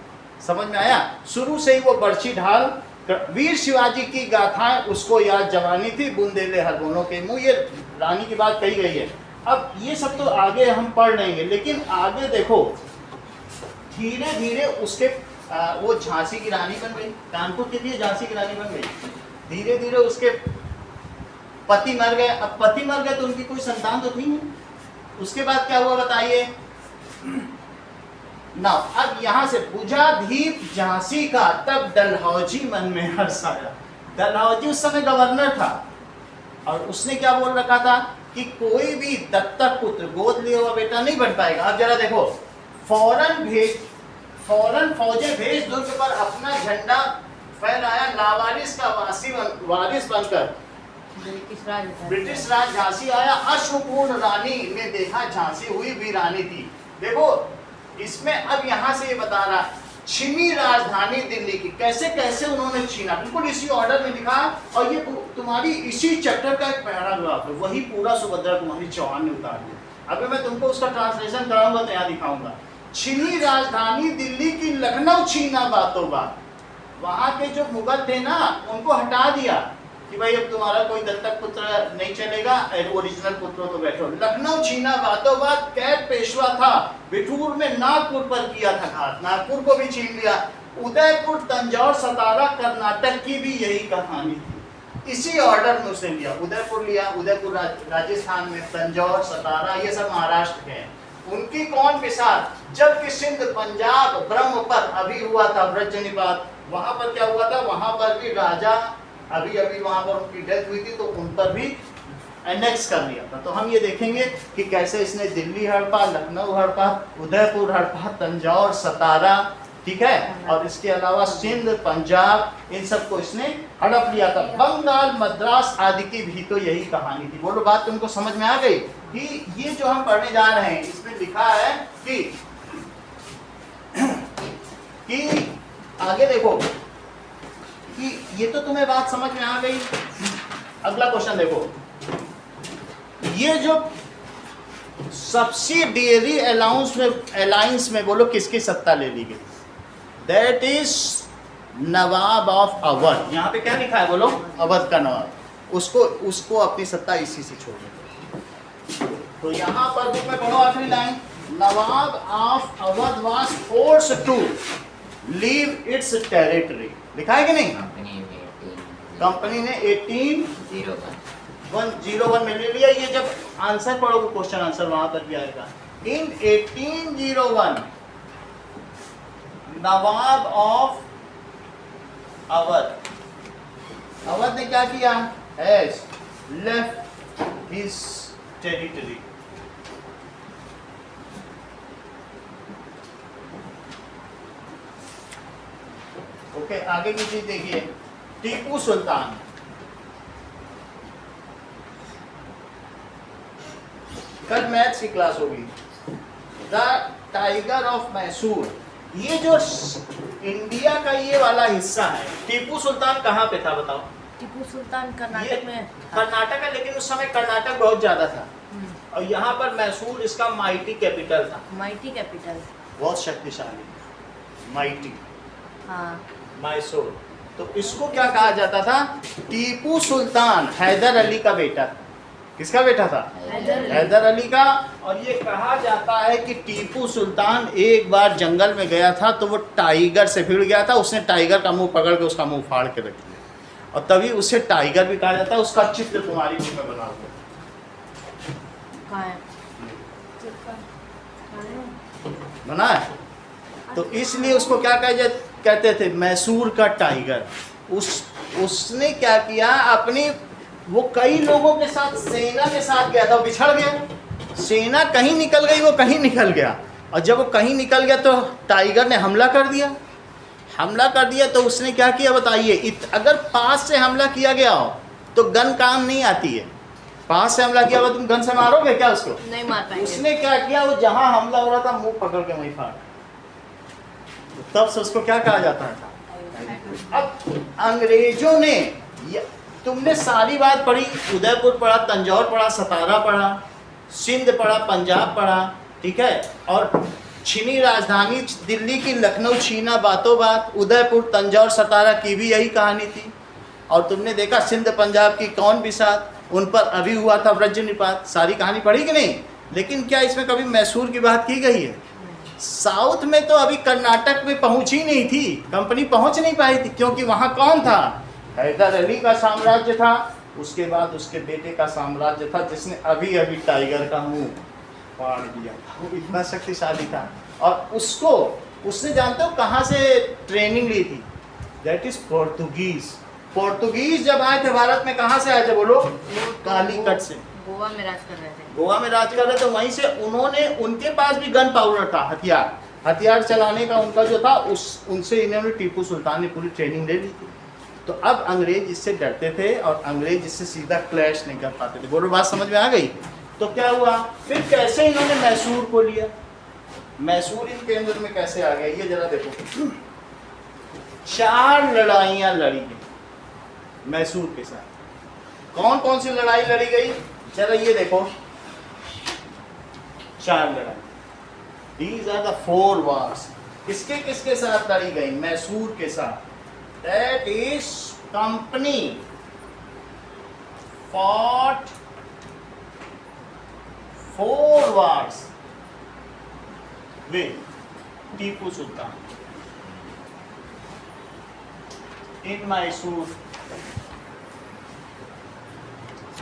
समझ में आया? शुरू से ही वो बर्छी ढाल, वीर शिवाजी की गाथाएं उसको याद जवानी थी, बुंदेले हरबोनों के मुंह, ये रानी की बात कही गई है। अब ये सब तो आगे हम पढ़ लेंगे, लेकिन आगे देखो धीरे धीरे उसके वो झांसी की रानी बन गई, कानपुर के लिए झांसी की रानी बन गई। धीरे धीरे उसके पति मर गए। अब पति मर गए तो उनकी कोई संतान तो थी नहीं। उसके बाद क्या हुआ बताइए ना। अब यहां से बुझाधीप झांसी का, तब डलहौजी मन में हर्ष आया। डलहौजी उस समय गवर्नर था और उसने क्या बोल रखा था कि कोई भी दत्तक पुत्र, गोद लिया हुआ बेटा नहीं बन पाएगा। अब जरा देखो, फौरन फौजें भेज दुर्ग पर अपना झंडा फहराया, लावारिस का वारिस बनकर ब्रिटिश राज झांसी आया, अश्वपूर्ण रानी ने देखा झांसी हुई वीरानी थी। देखो इसमें अब यहां से ये बता रहा, छिनी राजधानी दिल्ली की, कैसे कैसे उन्होंने छीना, बिल्कुल इसी ऑर्डर में लिखा। और ये तुम्हारी इसी चैप्टर का एक पैराग्राफ है, वही पूरा सुभद्रा कुमारी चौहान ने उतार दिया। अगर मैं तुमको उसका ट्रांसलेशन कराऊंगा तो यहाँ दिखाऊंगा। छीनी राजधानी दिल्ली की, लखनऊ छीना बातों बात। वहां के जो मुगल थे ना, उनको हटा दिया कि भाई अब तुम्हारा कोई दत्तक पुत्र नहीं चलेगा, ओरिजिनल पुत्र तो बैठो। लखनऊ छीना बातों बात, कैद पेशवा था, बिठूर में नागपुर पर किया था घात, नागपुर को भी छीन लिया। उदयपुर, तंजौर, सतारा, कर्नाटक की भी यही कहानी थी। इसी ऑर्डर में उसने लिया, उदयपुर लिया, उदयपुर राजस्थान में, तंजौर, सतारा ये सब महाराष्ट्र के हैं। उनकी कौन पिसार, जबकि सिंध, पंजाब, ब्रह्म पर अभी हुआ था ब्रजनिपात, वहां पर क्या हुआ था, वहां पर भी राजा अभी वहां पर उनकी डेथ हुई थी, तो उन पर भी एनेक्स कर लिया था। तो हम ये देखेंगे कि कैसे इसने दिल्ली हड़पा, लखनऊ हड़पा, उदयपुर हड़पा, तंजौर, सतारा, ठीक है, और इसके अलावा सिंध, पंजाब, इन सबको इसने हड़प लिया था। बंगाल, मद्रास आदि की भी तो यही कहानी थी। बोलो बात तुमको समझ में आ गई कि ये जो हम पढ़ने जा रहे हैं इसमें लिखा है कि आगे देखो कि ये तो तुम्हें बात समझ में आ गई। अगला क्वेश्चन देखो, ये जो सब्सिडियरी अलायंस में बोलो किसकी सत्ता ले ली गई? That is nawab of Awadh. यहाँ पे क्या लिखा है बोलो? अवध का नवाब। उसको अपनी सत्ता इसी से छोड़नी। तो यहाँ पर बुक में पढ़ो आखिरी line, nawab of Awadh was forced to leave its territory. लिखा है कि नहीं? कंपनी ने 1801 में ले लिया। ये जब आंसर पढ़ोगे क्वेश्चन आंसर वहां पर भी आएगा। इन 1801 नवाब ऑफ अवध ने क्या किया? Has left his territory. Okay, आगे की चीज देखिए, टीपू सुल्तान। कल मैथ्स की क्लास होगी। द टाइगर ऑफ मैसूर, ये जो इंडिया का ये वाला हिस्सा है, टीपू सुल्तान कहाँ पे था बताओ? टीपू सुल्तान कर्नाटक में था। कर्नाटक है, लेकिन उस समय कर्नाटक बहुत ज्यादा था और यहाँ पर मैसूर इसका माइटी कैपिटल था। माइटी कैपिटल, बहुत शक्तिशाली, माइटी। हाँ, मैसूर। तो इसको क्या कहा जाता था? टीपू सुल्तान हैदर अली का बेटा। किसका बेटा था? हैदर अली का। और ये कहा जाता है कि टीपू सुल्तान एक बार जंगल में गया था तो वो टाइगर से भिड़ गया था। उसने टाइगर का मुंह पकड़ के उसका मुंह फाड़ के रख दिया और तभी उसे टाइगर भी कहा जाता है। उसका चित्र तुम्हारी बुक में बना हुआ बना है। तो इसलिए उसको क्या कहा जाता है? कहते थे मैसूर का टाइगर, उसने क्या किया, अपनी वो कई लोगों के साथ, सेना के साथ गया था, वो बिछड़ गया। सेना कहीं निकल गई, वो कहीं निकल गया, और जब वो कहीं निकल गया तो टाइगर ने हमला कर दिया। तो उसने क्या किया बताइए, अगर पास से हमला किया गया हो तो गन काम नहीं आती है। पास से हमला किया हुआ, तुम गन से मारोगे क्या उसको? नहीं मार पाएंगे। उसने क्या किया, वो जहां हमला हो रहा था मुंह पकड़ के वहीं फाड़, तब से उसको क्या कहा जाता था। अब अंग्रेजों ने, तुमने सारी बात पढ़ी, उदयपुर पढ़ा, तंजौर पढ़ा, सतारा पढ़ा, सिंध पढ़ा, पंजाब पढ़ा, ठीक है, और छीनी राजधानी दिल्ली की, लखनऊ छीना बातों बात, उदयपुर तंजौर सतारा की भी यही कहानी थी। और तुमने देखा सिंध पंजाब की कौन बिसात, उन पर अभी हुआ था वज्रनिपात, सारी कहानी पढ़ी कि नहीं? लेकिन क्या इसमें कभी मैसूर की बात की गई है? साउथ में तो अभी कर्नाटक में पहुंची नहीं थी, कंपनी पहुंच नहीं पाई थी, क्योंकि वहां कौन था? हैदर अली का साम्राज्य था, उसके बाद उसके बेटे का साम्राज्य था, जिसने अभी अभी टाइगर का मुंह फाड़ दिया था। वो इतना शक्तिशाली था, और उसको उसने जानते हो कहाँ से ट्रेनिंग ली थी? That is Portuguese. पोर्तुगीज जब आए थे भारत में, कहाँ से आए थे बोलो? कालीकट से। गोवा में राज कर रहे थे। गोवा में राज कर रहे थे, वहीं से उन्होंने, उनके पास भी गन पाउडर था, हथियार चलाने का उनका जो था, उनसे इन्होंने, टीपू सुल्तान ने पूरी ट्रेनिंग ले ली थी। तो अब अंग्रेज इससे डरते थे, और अंग्रेज इससे सीधा क्लैश नहीं कर पाते थे। बोलो बात समझ में आ गई? तो क्या हुआ फिर, कैसे इन्होंने मैसूर को लिया? मैसूर इनके अंदर में कैसे आ गया, ये जरा देखो। 4 लड़ाइयाँ लड़ी गई मैसूर के साथ। कौन कौन सी लड़ाई लड़ी गई, जरा ये देखो। 4 लड़ाई, दीज आर द 4 wars। किसके किसके साथ लड़ी गई? मैसूर के साथ। That is company fought 4 wars with Tipu Sultan in Mysore.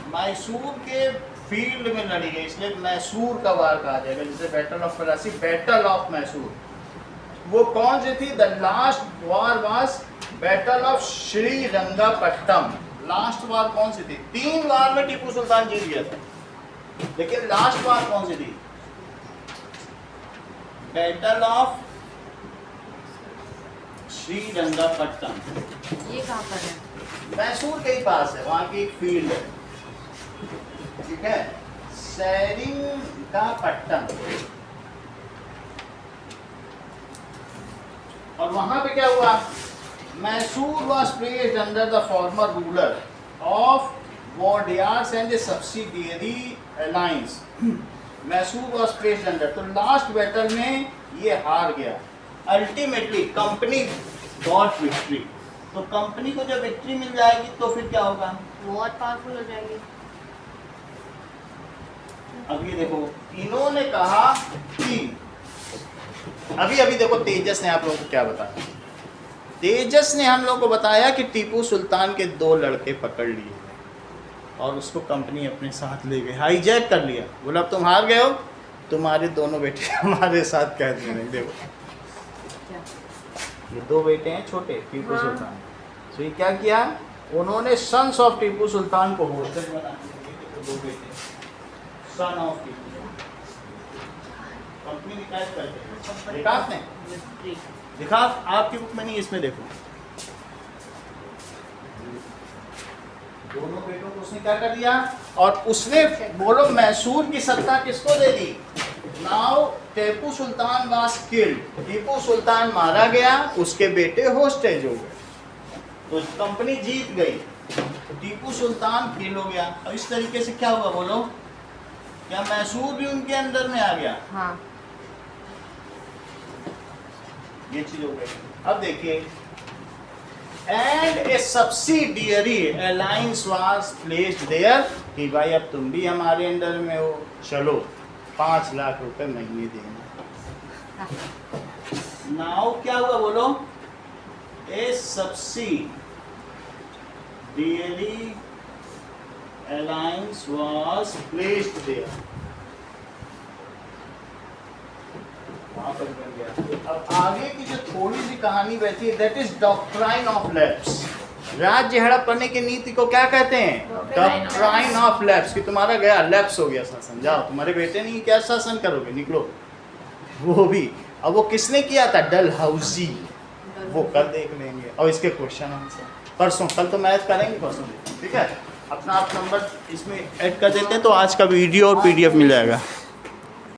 Mysore के फील्ड में लड़ी गई, इसलिए मैसूर का वार कहा जाएगा, जिसे battle of Plassey, battle of Mysore. वो कौन सी थी? The last war was battle of Srirangapatnam. Last war कौन सी थी? 3 वार में टीपू सुल्तान जीत गया था, लेकिन लास्ट वार कौन सी थी? Battle of Srirangapatnam. ये कहाँ पर है? मैसूर के ही पास है, वहां की एक फील्ड है, ठीक है, सेरिंगापट्टम। और वहां पे क्या हुआ? Mysore was placed under the former ruler of Wadiyars and the subsidiary alliance। Mysore was placed under, तो लास्ट बैटल में ये हार गया। Ultimately company got victory. तो कंपनी को जब विक्ट्री मिल जाएगी तो फिर क्या होगा? बहुत पावरफुल हो जाएंगे। अब ये देखो, इन्होंने कहा कि अभी देखो तेजस ने आप लोगों को क्या बताया। तेजस ने हम लोगों को बताया कि टीपू सुल्तान के 2 लड़के पकड़ लिए और उसको कंपनी अपने साथ ले गई, हाईजैक कर लिया। बोला अब तुम हार गए हो, तुम्हारे दोनों बेटे हमारे साथ कैद में नहीं। देखो ये 2 बेटे हैं छोटे टीपू सुल्तान। तो ये क्या किया, उन्होंने सन्स ऑफ टीपू सुल्तान को होस्टेज बना दिया। 2 बेटे सन ऑफ टीपू, कंपनी निकाल करके देखा आपने? देखा आपकी बुक में नहीं, इसमें देखो। दोनों बेटों को उसने क्या कर दिया, और उसने बोलो मैसूर की सत्ता किसको दे दी? Now Tipu Sultan was killed. Tipu Sultan मारा गया, उसके बेटे होस्टेज हो गए, तो कंपनी जीत गई, टीपू सुल्तान किल हो गया। अब इस तरीके से क्या हुआ बोलो? क्या मैसूर भी उनके अंदर में आ गया? हाँ। ये चीज हो गई। अब देखिए, and a subsidiary alliance was placed there, कि भाई अब तुम भी हमारे अंडर में हो, चलो 5 लाख रुपए महीने देना। नाउ क्या हुआ बोलो? A subsidiary alliance was placed there, वहां पर बन गया। अब और आगे की जो थोड़ी सी कहानी बैठी है, that is doctrine of lapse. राज्य हड़पने की नीति को क्या कहते हैं? Doctrine of lapse. कि तुम्हारा गया, लैप्स हो गया शासन, जाओ तुम्हारे बेटे नहीं क्या शासन करोगे, निकलो। वो भी अब वो किसने किया था? डलहौजी। वो कल देख लेंगे, और इसके क्वेश्चन आंसर परसों, कल तो मैथ करेंगे, परसों देखेंगे, ठीक है। अपना आप नंबर इसमें ऐड कर देते हैं तो आज का वीडियो और PDF मिल जाएगा।